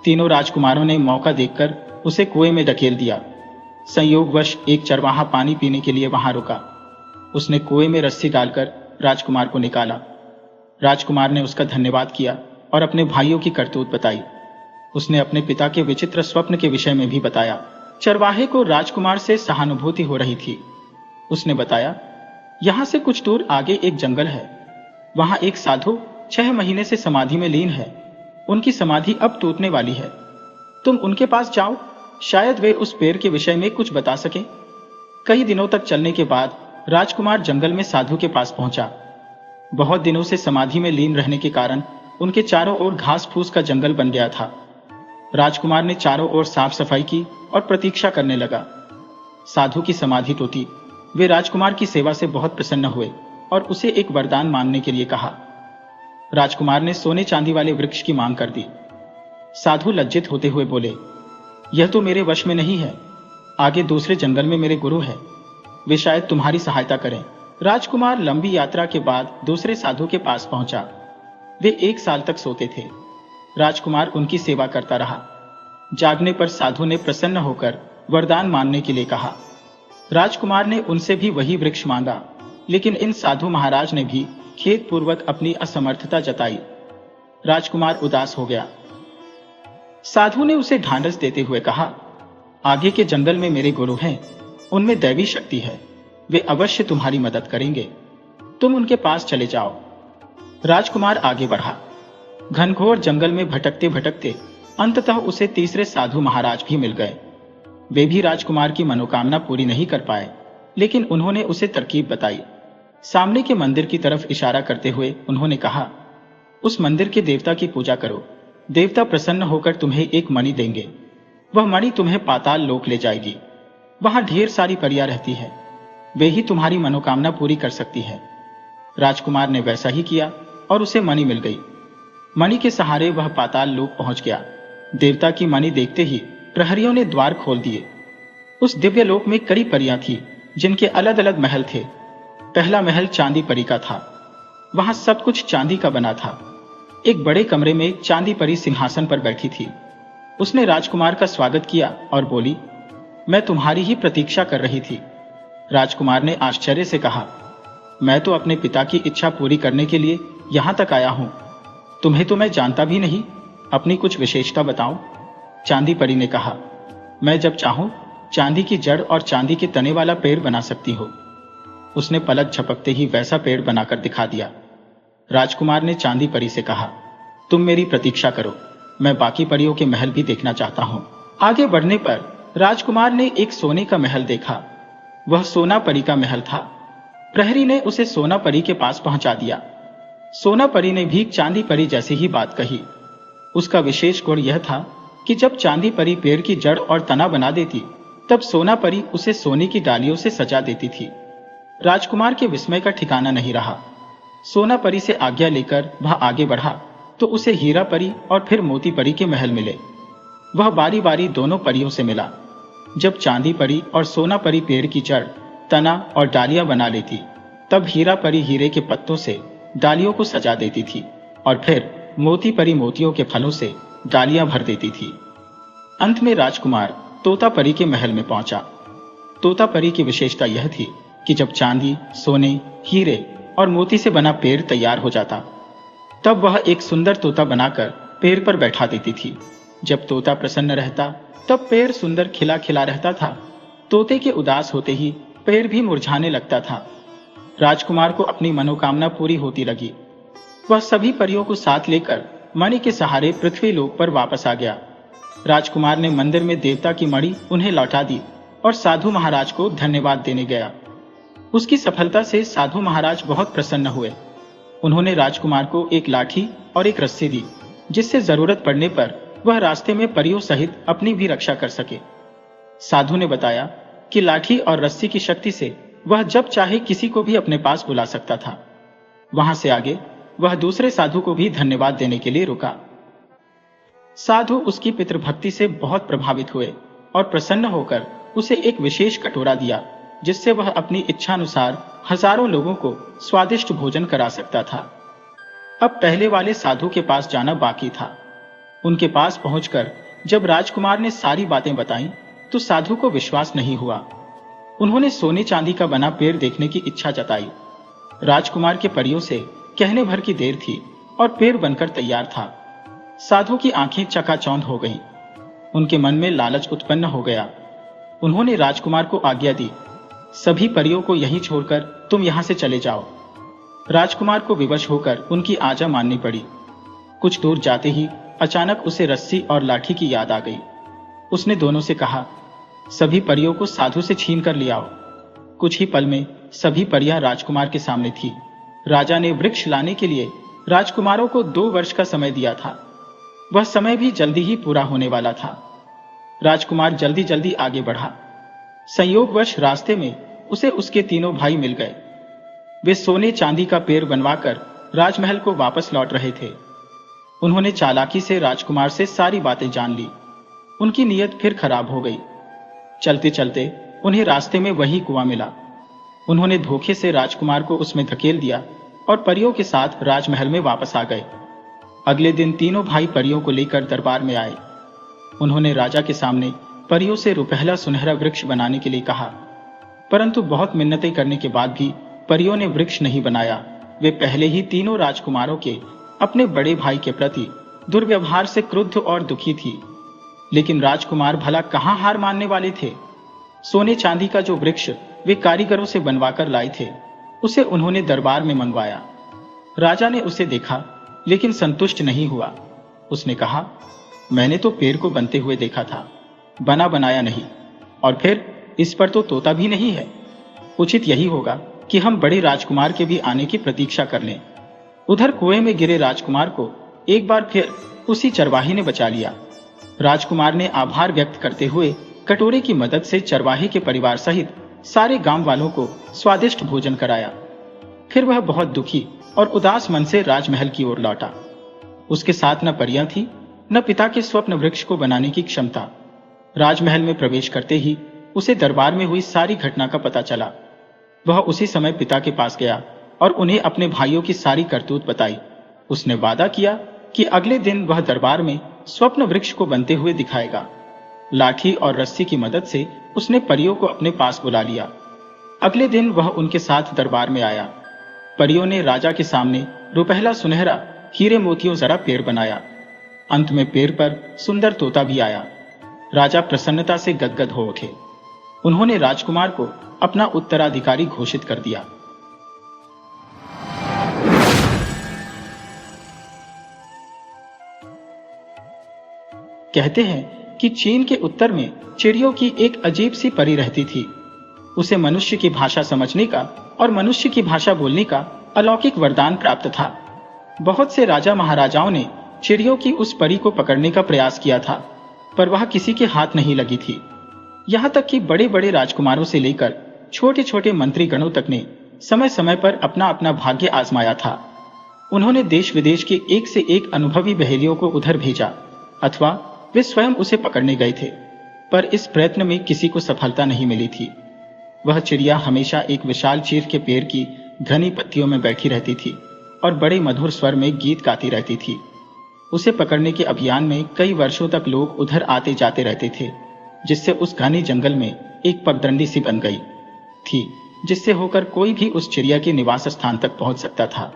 तीनों राजकुमारों ने मौका देखकर उसे कुएं में धकेल दिया। संयोगवश एक चरवाहा पानी पीने के लिए वहां रुका। उसने कुएं में रस्सी डालकर राजकुमार को निकाला। राजकुमार ने उसका धन्यवाद किया और अपने भाइयों की करतूत बताई। उसने अपने पिता के विचित्र स्वप्न के विषय में भी बताया। चरवाहे को राजकुमार से सहानुभूति हो रही थी। उसने बताया, यहां से कुछ दूर आगे एक जंगल है। वहां एक साधु 6 महीने से समाधि में लीन है। उनकी समाधि अब टूटने वाली है। तुम उनके पास जाओ, शायद वे उस पेड़ के विषय में कुछ बता सके। कई दिनों तक चलने के बाद राजकुमार जंगल में साधु के पास पहुंचा। बहुत दिनों से समाधि में लीन रहने के कारण उनके चारों ओर घास फूस का जंगल बन गया था। राजकुमार ने चारों ओर साफ सफाई की और प्रतीक्षा करने लगा। साधु की समाधि टूटी। वे राजकुमार की सेवा से बहुत प्रसन्न हुए और उसे एक वरदान मांगने के लिए कहा। राजकुमार ने सोने चांदी वाले वृक्ष की मांग कर दी। साधु लज्जित होते हुए बोले, यह तो मेरे वश में नहीं है। आगे दूसरे जंगल में मेरे गुरु हैं, वे शायद तुम्हारी सहायता करें। राजकुमार लंबी यात्रा के बाद दूसरे साधु के पास पहुंचा। वे 1 साल तक सोते थे। राजकुमार उनकी सेवा करता रहा। जागने पर साधु ने प्रसन्न होकर वरदान मांगने के लिए कहा। राजकुमार ने उनसे भी वही वृक्ष मांगा, लेकिन इन साधु महाराज ने भी खेदपूर्वक अपनी असमर्थता जताई। राजकुमार उदास हो गया। साधु ने उसे ढांढस देते हुए कहा, आगे के जंगल में मेरे गुरु हैं, उनमें दैवी शक्ति है, वे अवश्य तुम्हारी मदद करेंगे। तुम उनके पास चले जाओ। राजकुमार आगे बढ़ा। घनघोर जंगल में भटकते भटकते अंततः उसे तीसरे साधु महाराज भी मिल गए। वे भी राजकुमार की मनोकामना पूरी नहीं कर पाए, लेकिन उन्होंने उसे तरकीब बताई। सामने के मंदिर की तरफ इशारा करते हुए उन्होंने कहा, उस मंदिर के देवता की पूजा करो, देवता प्रसन्न होकर तुम्हें एक मणि देंगे। वह मणि तुम्हें पाताल लोक ले जाएगी। वहां ढेर सारी परियां रहती है, वे ही तुम्हारी मनोकामना पूरी कर सकती है। राजकुमार ने वैसा ही किया और उसे मणि मिल गई। मणि के सहारे वह पाताल लोक पहुंच गया। देवता की मणि देखते ही प्रहरियों ने द्वार खोल दिए। उस दिव्य लोक में कई परियां थी, जिनके अलग अलग महल थे। पहला महल चांदी परी का था। वहां सब कुछ चांदी का बना था। एक बड़े कमरे में चांदी परी सिंहासन पर बैठी थी। उसने राजकुमार का स्वागत किया और बोली, मैं तुम्हारी ही प्रतीक्षा कर रही थी। राजकुमार ने आश्चर्य से कहा, मैं तो अपने पिता की इच्छा पूरी करने के लिए यहां तक आया हूं। तुम्हें तो मैं जानता भी नहीं, अपनी कुछ विशेषता बताओ। चांदी परी ने कहा, मैं जब चाहूं चांदी की जड़ और चांदी के तने वाला पेड़ बना सकती हो। उसने पलक झपकते ही वैसा पेड़ बनाकर दिखा दिया। राजकुमार ने चांदी परी से कहा, तुम मेरी प्रतीक्षा करो, मैं बाकी परियों के महल भी देखना चाहता हूं। आगे बढ़ने पर राजकुमार ने एक सोने का महल देखा। वह सोना परी का महल था। प्रहरी ने उसे सोना परी के पास पहुंचा दिया। सोना परी ने भी चांदी परी जैसी ही बात कही। उसका विशेष गुण यह था कि जब चांदी परी पेड़ की जड़ और तना बना देती, तब सोना परी उसे सोने की डालियों से सजा देती थी। राजकुमार के विस्मय का ठिकाना नहीं रहा। सोना परी से आज्ञा लेकर वह आगे बढ़ा तो उसे हीरा परी और फिर मोती परी के महल मिले। वह बारी बारी दोनों परियों से मिला। जब चांदी परी और सोना परी पेड़ की जड़, तना और डालियां बना लेती, तब हीरा परी हीरे के पत्तों से डालियों को सजा देती थी और फिर मोती परी मोतियों के फलों से डालियां भर देती थी। अंत में राजकुमार तोता परी के महल में पहुंचा। तोता परी की विशेषता यह थी कि जब चांदी, सोने, हीरे और मोती से बना पेड़ तैयार हो जाता, तब वह एक सुंदर तोता बनाकर पेड़ पर बैठा देती थी। जब तोता प्रसन्न रहता, तब पेड़ सुंदर खिला खिला रहता था। तोते के उदास होते ही पेड़ भी मुरझाने लगता था। राजकुमार को अपनी मनोकामना पूरी होती लगी। वह सभी परियों को साथ लेकर मणि के सहारे पृथ्वी लोक पर वापस आ गया। राजकुमार ने मंदिर में देवता की मणि उन्हें लौटा दी और साधु महाराज को धन्यवाद देने गया। उसकी सफलता से साधु महाराज बहुत प्रसन्न हुए। उन्होंने राजकुमार को एक लाठी और एक रस्सी दी, जिससे जरूरत पड़ने पर वह रास्ते में परियों सहित अपनी भी रक्षा कर सके। साधु ने बताया कि लाठी और रस्सी की शक्ति से वह जब चाहे किसी को भी अपने पास बुला सकता था। वहां से आगे वह दूसरे साधु को भी धन्यवाद देने के लिए रुका। साधु उसकी पितृभक्ति से बहुत प्रभावित हुए और प्रसन्न होकर उसे एक विशेष कटोरा दिया, जिससे वह अपनी इच्छानुसार हजारों लोगों को स्वादिष्ट भोजन करा सकता था। अब पहले वाले साधु के पास जाना बाकी था। उनके पास पहुंचकर जब राजकुमार ने सारी बातें बताईं, तो साधु को विश्वास नहीं हुआ। उन्होंने सोने चांदी का बना पेड़ देखने की इच्छा जताई। राजकुमार के परियों से कहने भर की देर थी और पेड़ बनकर तैयार था। साधु की आंखें चकाचौंध हो गईं। उनके मन में लालच उत्पन्न हो गया। उन्होंने राजकुमार को आज्ञा दी, सभी परियों को यहीं छोड़कर तुम यहां से चले जाओ। राजकुमार को विवश होकर उनकी आज्ञा माननी पड़ी। कुछ दूर जाते ही अचानक उसे रस्सी और लाठी की याद आ गई। उसने दोनों से कहा, सभी परियों को साधु से छीन कर ले आओ। कुछ ही पल में सभी परियां राजकुमार के सामने थी। राजा ने वृक्ष लाने के लिए राजकुमारों को 2 वर्ष का समय दिया था। वह समय भी जल्दी ही पूरा होने वाला था। राजकुमार जल्दी जल्दी आगे बढ़ा। संयोगवश रास्ते में उसे उसके तीनों भाई मिल गए। वे सोने चांदी का पेड़ बनवाकर राजमहल को वापस लौट रहे थे। उन्होंने चालाकी से राजकुमार से सारी बातें जान ली। उनकी नीयत फिर खराब हो गई। चलते चलते उन्हें रास्ते में वही कुआं मिला। उन्होंने धोखे से राजकुमार को उसमें धकेल दिया और परियों के साथ राजमहल में वापस आ गए। अगले दिन तीनों भाई परियों को लेकर दरबार में आए। उन्होंने राजा के सामने परियों से रुपहला सुनहरा वृक्ष बनाने के लिए कहा, परंतु बहुत मिन्नतें करने के बाद भी परियों ने वृक्ष नहीं बनाया। वे पहले ही तीनों राजकुमारों के अपने बड़े भाई के प्रति दुर्व्यवहार से क्रुद्ध और दुखी थी। लेकिन राजकुमार भला कहां हार मानने वाले थे। सोने चांदी का जो वृक्ष वे कारीगरों से बनवाकर लाए थे, उसे उन्होंने दरबार में मंगवाया। राजा ने उसे देखा लेकिन संतुष्ट नहीं हुआ। उसने कहा, मैंने तो पेड़ को बनते हुए देखा था, बना बनाया नहीं, और फिर इस पर तो तोता भी नहीं है। उचित यही होगा कि हम बड़े राजकुमार के भी आने की प्रतीक्षा कर लें। उधर कुएं में गिरे राजकुमार को एक बार फिर उसी चरवाही ने बचा लिया। राजकुमार ने आभार व्यक्त करते हुए कटोरे की मदद से चरवाहे के परिवार सहित सारे गांव वालों को स्वादिष्ट भोजन कराया। फिर वह बहुत दुखी और उदास मन से राजमहल की ओर लौटा। उसके साथ न परियां थी, न पिता के स्वप्न वृक्ष को बनाने की क्षमता। राजमहल में प्रवेश करते ही उसे दरबार में हुई सारी घटना का पता चला। वह उसी समय पिता के पास गया और उन्हें अपने भाइयों की सारी करतूत बताई। उसने वादा किया कि अगले दिन वह दरबार में स्वप्न वृक्ष को बनते हुए दिखाएगा। लाठी और रस्सी की मदद से उसने परियों को अपने पास बुला लिया। अगले दिन वह उनके साथ दरबार में आया। परियों ने राजा के सामने रुपहला सुनहरा हीरे मोतियों जरा पेड़ बनाया। अंत में पेड़ पर सुंदर तोता भी आया। राजा प्रसन्नता से गदगद हो उठे। उन्होंने राजकुमार को अपना उत्तराधिकारी घोषित कर दिया। कहते हैं कि चीन के उत्तर में चिड़ियों की एक अजीब सी परी रहती थी। उसे मनुष्य की भाषा समझने का और मनुष्य की भाषा बोलने का अलौकिक वरदान प्राप्त था। बहुत से राजा महाराजाओं ने चिड़ियों की उस परी को पकड़ने का प्रयास किया था, पर वह किसी के हाथ नहीं लगी थी। यहाँ तक कि बड़े बड़े राजकुमारों से लेकर छोटे छोटे मंत्रीगणों तक ने समय समय पर अपना अपना भाग्य आजमाया था। उन्होंने देश विदेश के एक से एक अनुभवी बहेलियों को उधर भेजा, अथवा वे स्वयं उसे पकड़ने गए थे, पर इस प्रयत्न में किसी को सफलता नहीं मिली थी। वह चिड़िया हमेशा एक विशाल चीड़ के पेड़ की घनी पत्तियों में बैठी रहती थी और बड़े मधुर स्वर में गीत गाती रहती थी। उसे पकड़ने के अभियान में कई वर्षों तक लोग उधर आते जाते रहते थे, जिससे उस घने जंगल में एक पगडंडी सी बन गई थी, जिससे होकर कोई भी उस चिड़िया के निवास स्थान तक पहुंच सकता था।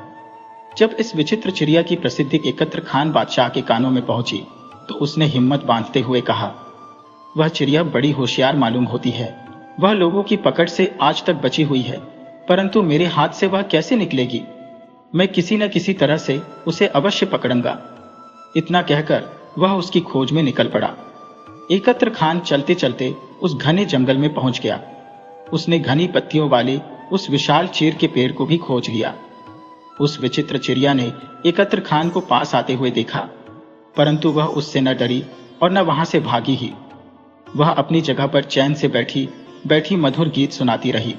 जब इस विचित्र चिड़िया की प्रसिद्धि एकत्र खान बादशाह के कानों में पहुंची तो उसने हिम्मत बांधते हुए कहा, वह चिड़िया बड़ी होशियार मालूम होती है। वह लोगों की पकड़ से आज तक बची हुई है, परंतु मेरे हाथ से वह कैसे निकलेगी? मैं किसी न किसी तरह से उसे अवश्य पकड़ूंगा। इतना कहकर वह उसकी खोज में निकल पड़ा। एकत्र खान चलते चलते उस घने जंगल में पहुंच गया। उसने घनी पत्तियों वाले उस विशाल चीड़ के पेड़ को भी खोज लिया। उस विचित्र चिड़िया ने एकत्र खान को पास आते हुए देखा, परंतु वह उससे न डरी और न वहां से भागी ही। वह अपनी जगह पर चैन से बैठी बैठी मधुर गीत सुनाती रही।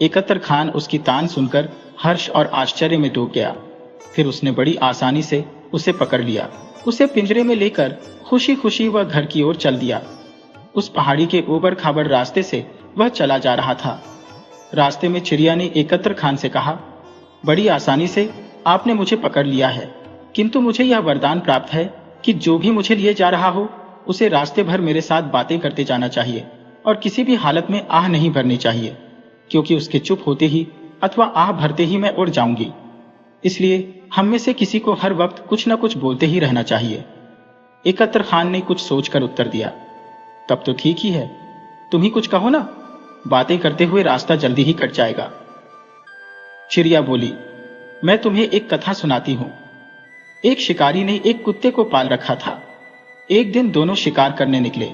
एकत्र खान उसकी तान सुनकर हर्ष और आश्चर्य में डूब गया। फिर उसने बड़ी आसानी से उसे पकड़ लिया। उसे पिंजरे में लेकर खुशी खुशी वह घर की ओर चल दिया। उस पहाड़ी के ऊबड़ खाबड़ रास्ते से वह चला जा रहा था। रास्ते में चिड़िया ने एकत्र खान से कहा, बड़ी आसानी से आपने मुझे पकड़ लिया है, किंतु मुझे यह वरदान प्राप्त है कि जो भी मुझे लिए जा रहा हो उसे रास्ते भर मेरे साथ बातें करते जाना चाहिए और किसी भी हालत में आह नहीं भरनी चाहिए, क्योंकि उसके चुप होते ही अथवा आह भरते ही मैं उड़ जाऊंगी। इसलिए हम में से किसी को हर वक्त कुछ न कुछ बोलते ही रहना चाहिए। एकत्र खान ने कुछ सोचकर उत्तर दिया, तब तो ठीक ही है, तुम ही कुछ कहो ना, बातें करते हुए रास्ता जल्दी ही कट जाएगा। चिड़िया बोली, मैं तुम्हें एक कथा सुनाती हूं। एक शिकारी ने एक कुत्ते को पाल रखा था। एक दिन दोनों शिकार करने निकले।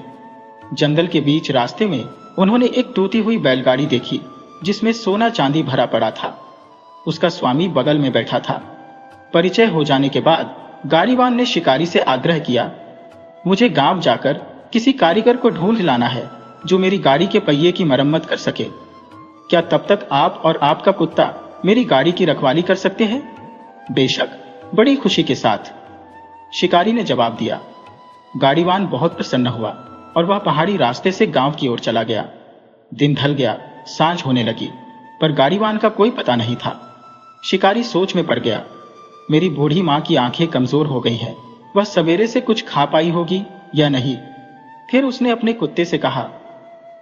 जंगल के बीच रास्ते में उन्होंने एक टूटी हुई बैलगाड़ी देखी, जिसमें सोना चांदी भरा पड़ा था। उसका स्वामी बगल में बैठा था। परिचय हो जाने के बाद गाड़ीवान ने शिकारी से आग्रह किया, मुझे गांव जाकर किसी कारीगर को ढूंढ लाना है जो मेरी गाड़ी के पहिए की मरम्मत कर सके। क्या तब तक आप और आपका कुत्ता मेरी गाड़ी की रखवाली कर सकते हैं? बेशक, बड़ी खुशी के साथ, शिकारी ने जवाब दिया। गाड़ीवान बहुत प्रसन्न हुआ और वह पहाड़ी रास्ते से गांव की ओर चला गया। दिन ढल गया, सांझ होने लगी, पर गाड़ीवान का कोई पता नहीं था। शिकारी सोच में पड़ गया, मेरी बूढ़ी मां की आंखें कमजोर हो गई हैं, वह सवेरे से कुछ खा पाई होगी या नहीं। फिर उसने अपने कुत्ते से कहा,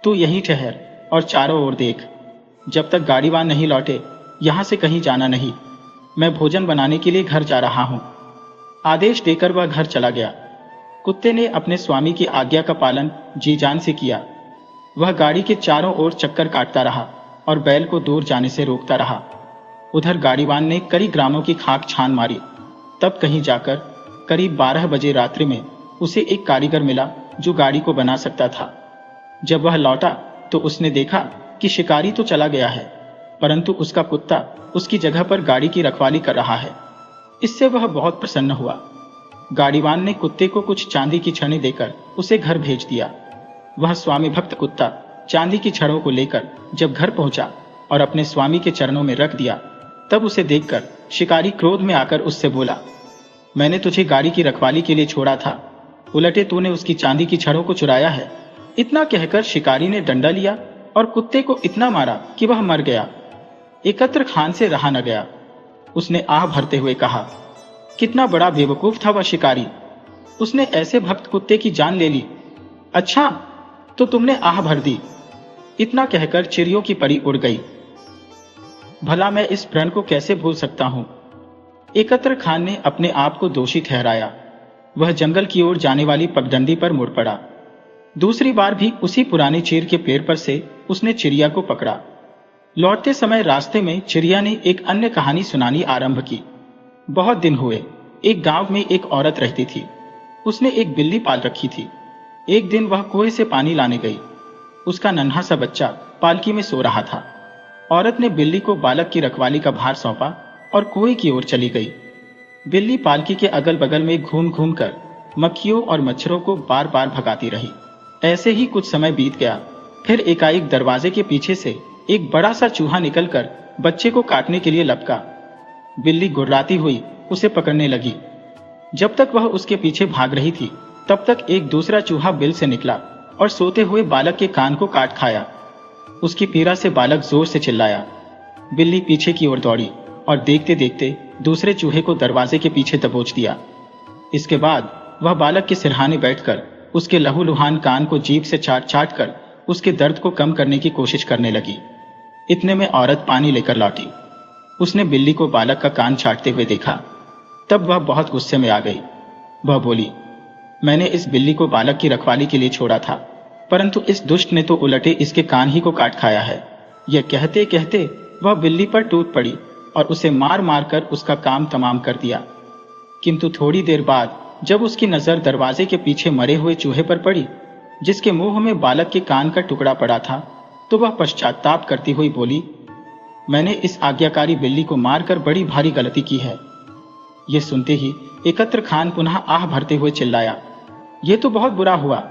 तू यहीं ठहर और चारों ओर देख। जब तक गाड़ीवान नहीं लौटे यहां से कहीं जाना नहीं। मैं भोजन बनाने के लिए घर जा रहा हूं। आदेश देकर वह घर चला गया। कुत्ते ने अपने स्वामी की आज्ञा का पालन जी जान से किया। वह गाड़ी के चारों ओर चक्कर काटता रहा और बैल को दूर जाने से रोकता रहा। उधर गाड़ीवान ने कई ग्रामों की खाक छान मारी। तब कहीं जाकर करीब 12 बजे रात्रि में उसे एक कारीगर मिला जो गाड़ी को बना सकता था। जब वह लौटा तो उसने देखा कि शिकारी तो चला गया है, परंतु उसका कुत्ता उसकी जगह पर गाड़ी की रखवाली कर रहा है। इससे वह बहुत प्रसन्न हुआ। गाड़ीवान ने कुत्ते को कुछ चांदी की छड़ें देकर उसे घर भेज दिया। वह स्वामी भक्त कुत्ता चांदी की छड़ों को लेकर जब घर पहुंचा और अपने स्वामी के चरणों में रख दिया, तब उसे देखकर शिकारी क्रोध में आकर उससे बोला, मैंने तुझे गाड़ी की रखवाली के लिए छोड़ा था, उलटे तूने उसकी चांदी की छड़ों को चुराया है। इतना कहकर शिकारी ने डंडा लिया और कुत्ते को इतना मारा कि वह मर गया। एकत्र खान से रहा न गया। उसने आह भरते हुए कहा, कितना बड़ा बेवकूफ था वह शिकारी, उसने ऐसे भक्त कुत्ते की जान ले ली। अच्छा, तो तुमने आह भर दी। इतना कहकर चिड़ियों की परी उड़ गई। भला मैं इस प्रण को कैसे भूल सकता हूं। एकत्र खान ने अपने आप को दोषी ठहराया। वह जंगल की ओर जाने वाली पगडंडी पर मुड़ पड़ा। दूसरी बार भी उसी पुराने चीर के पेड़ पर से उसने चिड़िया को पकड़ा। लौटते समय रास्ते में चिड़िया ने एक अन्य कहानी सुनानी आरंभ की। बहुत दिन हुए, एक गांव में एक औरत रहती थी। उसने एक बिल्ली पाल रखी थी। एक दिन वह कुएं से पानी लाने गई। उसका नन्हा सा बच्चा पालकी में सो रहा था। औरत ने बिल्ली को बालक की रखवाली का भार सौंपा और कुएं की ओर चली गई। बिल्ली पालकी के अगल बगल में घूम घूम कर मक्खियों और मच्छरों को बार बार भगाती रही। ऐसे ही कुछ समय बीत गया। फिर एकाएक दरवाजे के पीछे से एक बड़ा सा चूहा निकलकर बच्चे को काटने के लिए लपका। बिल्ली गुर्राती हुई उसे पकड़ने लगी। जब तक वह उसके पीछे भाग रही थी, तब तक एक दूसरा चूहा बिल से निकला और सोते हुए बालक के कान को काट खाया। उसकी पीड़ा से बालक जोर से चिल्लाया। बिल्ली पीछे की ओर दौड़ी और देखते देखते दूसरे चूहे को दरवाजे के पीछे दबोच दिया। इसके बाद वह बालक के सिरहाने बैठकर उसके लहूलुहान कान को जीभ से चाट चाट कर उसके दर्द को कम करने की कोशिश करने लगी। इतने में औरत पानी लेकर लौटी। उसने बिल्ली को बालक का कान चाटते हुए देखा। तब वह बहुत गुस्से में आ गई। वह बोली, मैंने इस बिल्ली को बालक की रखवाली के लिए छोड़ा था, परंतु इस दुष्ट ने तो उलटे इसके कान ही को काट खाया है। यह कहते कहते वह बिल्ली पर टूट पड़ी और उसे मार मार कर उसका काम तमाम कर दिया। किंतु थोड़ी देर बाद जब उसकी नजर दरवाजे के पीछे मरे हुए चूहे पर पड़ी, जिसके मुंह में बालक के कान का टुकड़ा पड़ा था, तो वह पश्चाताप करती हुई बोली, मैंने इस आज्ञाकारी बिल्ली को मारकर बड़ी भारी गलती की है। यह सुनते ही एकत्र खान पुनः आह भरते हुए चिल्लाया, यह तो बहुत बुरा हुआ।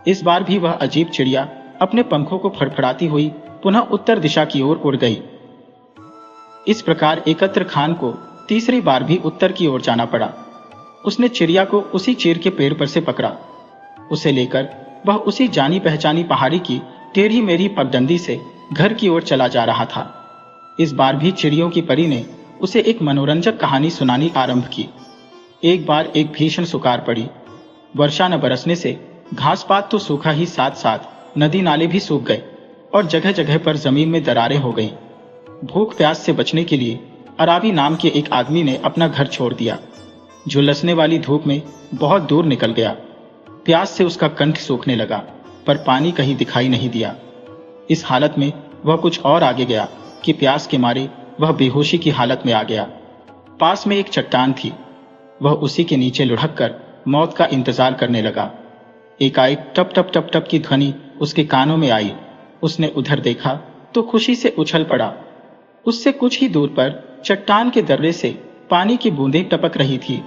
इस बार भी वह अजीब चिड़िया अपने पंखों को फड़फड़ाती हुई पुनः उत्तर दिशा की ओर उड़ गई। इस प्रकार एकत्र खान को तीसरी बार भी उत्तर की ओर जाना पड़ा। उसने चिड़िया को उसी चीर के पेड़ पर से पकड़ा। उसे लेकर वह उसी जानी पहचानी पहाड़ी की टेढ़ी मेढ़ी पगडंडी से घर की ओर चला जा रहा था। इस बार भी चिड़ियों की परी ने उसे एक मनोरंजक कहानी सुनानी आरंभ की। एक बार एक भीषण सुकाल पड़ी। वर्षा न बरसने से घास पात तो सूखा ही, साथ साथ नदी नाले भी सूख गए और जगह जगह पर जमीन में दरारें हो गईं। भूख प्यास से बचने के लिए अरावी नाम के एक आदमी ने अपना घर छोड़ दिया। झुलसने वाली धूप में बहुत दूर निकल गया। प्यास से उसका कंठ सूखने लगा, पर पानी कहीं दिखाई नहीं दिया। इस हालत में वह कुछ और आगे गया कि प्यास के मारे वह बेहोशी की हालत में आ गया। पास में एक चट्टान थी। वह उसी के नीचे लुढ़क कर मौत का इंतजार करने लगा। एकाएक टप टप टप टप की ध्वनि उसके कानों में आई। उसने उधर देखा तो खुशी से उछल पड़ा। उससे कुछ ही दूर पर चट्टान के दर्रे से पानी की बूंदें टपक रही थी।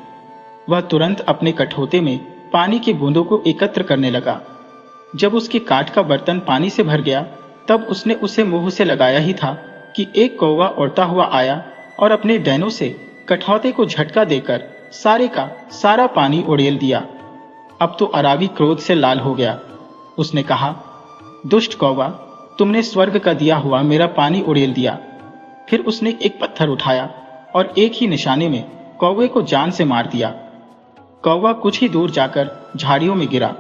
वह तुरंत अपने कठोते में पानी की बूंदों को एकत्र करने लगा। जब उसके काठ का बर्तन पानी से भर गया, तब उसने उसे मुंह से लगाया ही था कि एक कौवा उड़ता हुआ आया और अपने डैनों से कठौते को झटका देकर सारे का सारा पानी उड़ेल दिया। अब तो अरावी क्रोध से लाल हो गया। उसने कहा, दुष्ट कौवा, तुमने स्वर्ग का दिया हुआ मेरा पानी उड़ेल दिया। फिर उसने एक पत्थर उठाया और एक ही निशाने में कौवे को जान से मार दिया। कौवा कुछ ही दूर जाकर झाड़ियों में गिरा,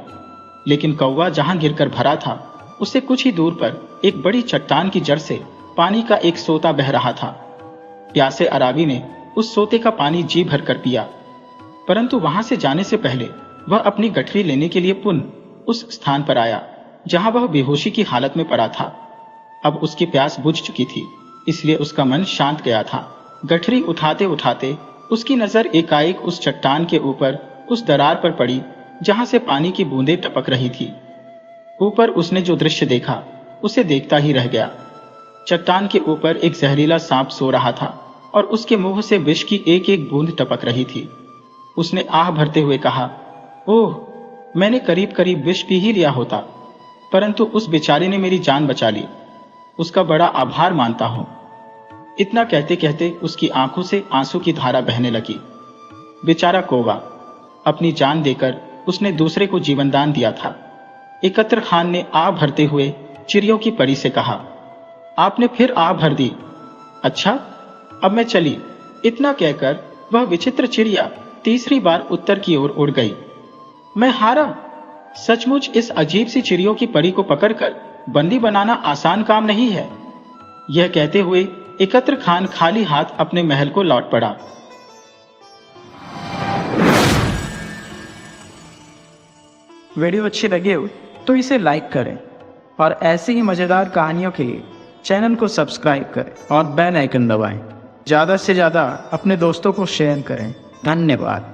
लेकिन कौवा जहां गिरकर भरा था, उससे कुछ ही दूर पर एक बड़ी चट्टान की जड़ से पानी का एक सोता बह रहा था। प्यासे अरावी ने उस सोते का पानी जी भर कर पिया, परंतु वहां से जाने से पहले वह अपनी गठरी लेने के लिए पुनः उस स्थान पर आया जहां वह बेहोशी की हालत में पड़ा था। अब उसकी प्यास बुझ चुकी थी, इसलिए उसका मन शांत गया था। गठरी उठाते उठाते उसकी नजर एकाएक उस चट्टान के ऊपर उस दरार पर पड़ी जहां से पानी की बूंदें टपक रही थी। ऊपर उसने जो दृश्य देखा उसे देखता ही रह गया। चट्टान के ऊपर एक जहरीला सांप सो रहा था और उसके मुंह से विष की एक एक बूंद टपक रही थी। उसने आह भरते हुए कहा, ओह, मैंने करीब करीब विष पी ही लिया होता, परंतु उस बेचारे ने मेरी जान बचा ली। उसका बड़ा आभार मानता हूं। इतना कहते कहते उसकी आंखों से आंसू की धारा बहने लगी। बेचारा कौवा, अपनी जान देकर उसने दूसरे को जीवनदान दिया था। एकत्र खान ने आह भरते हुए चिड़ियों की परी से कहा, आपने फिर आह भर दी। अच्छा, अब मैं चली। इतना कहकर वह विचित्र चिड़िया तीसरी बार उत्तर की ओर उड़ गई। मैं हारा। सचमुच इस अजीब सी चिड़ियों की परी को पकड़कर बंदी बनाना आसान काम नहीं है। यह कहते हुए एकत्र खान खाली हाथ अपने महल को लौट पड़ा। वीडियो अच्छी लगी हो तो इसे लाइक करें और ऐसी ही मजेदार कहानियों के लिए चैनल को सब्सक्राइब करें और बेल आइकन दबाएं। ज़्यादा से ज़्यादा अपने दोस्तों को शेयर करें। धन्यवाद।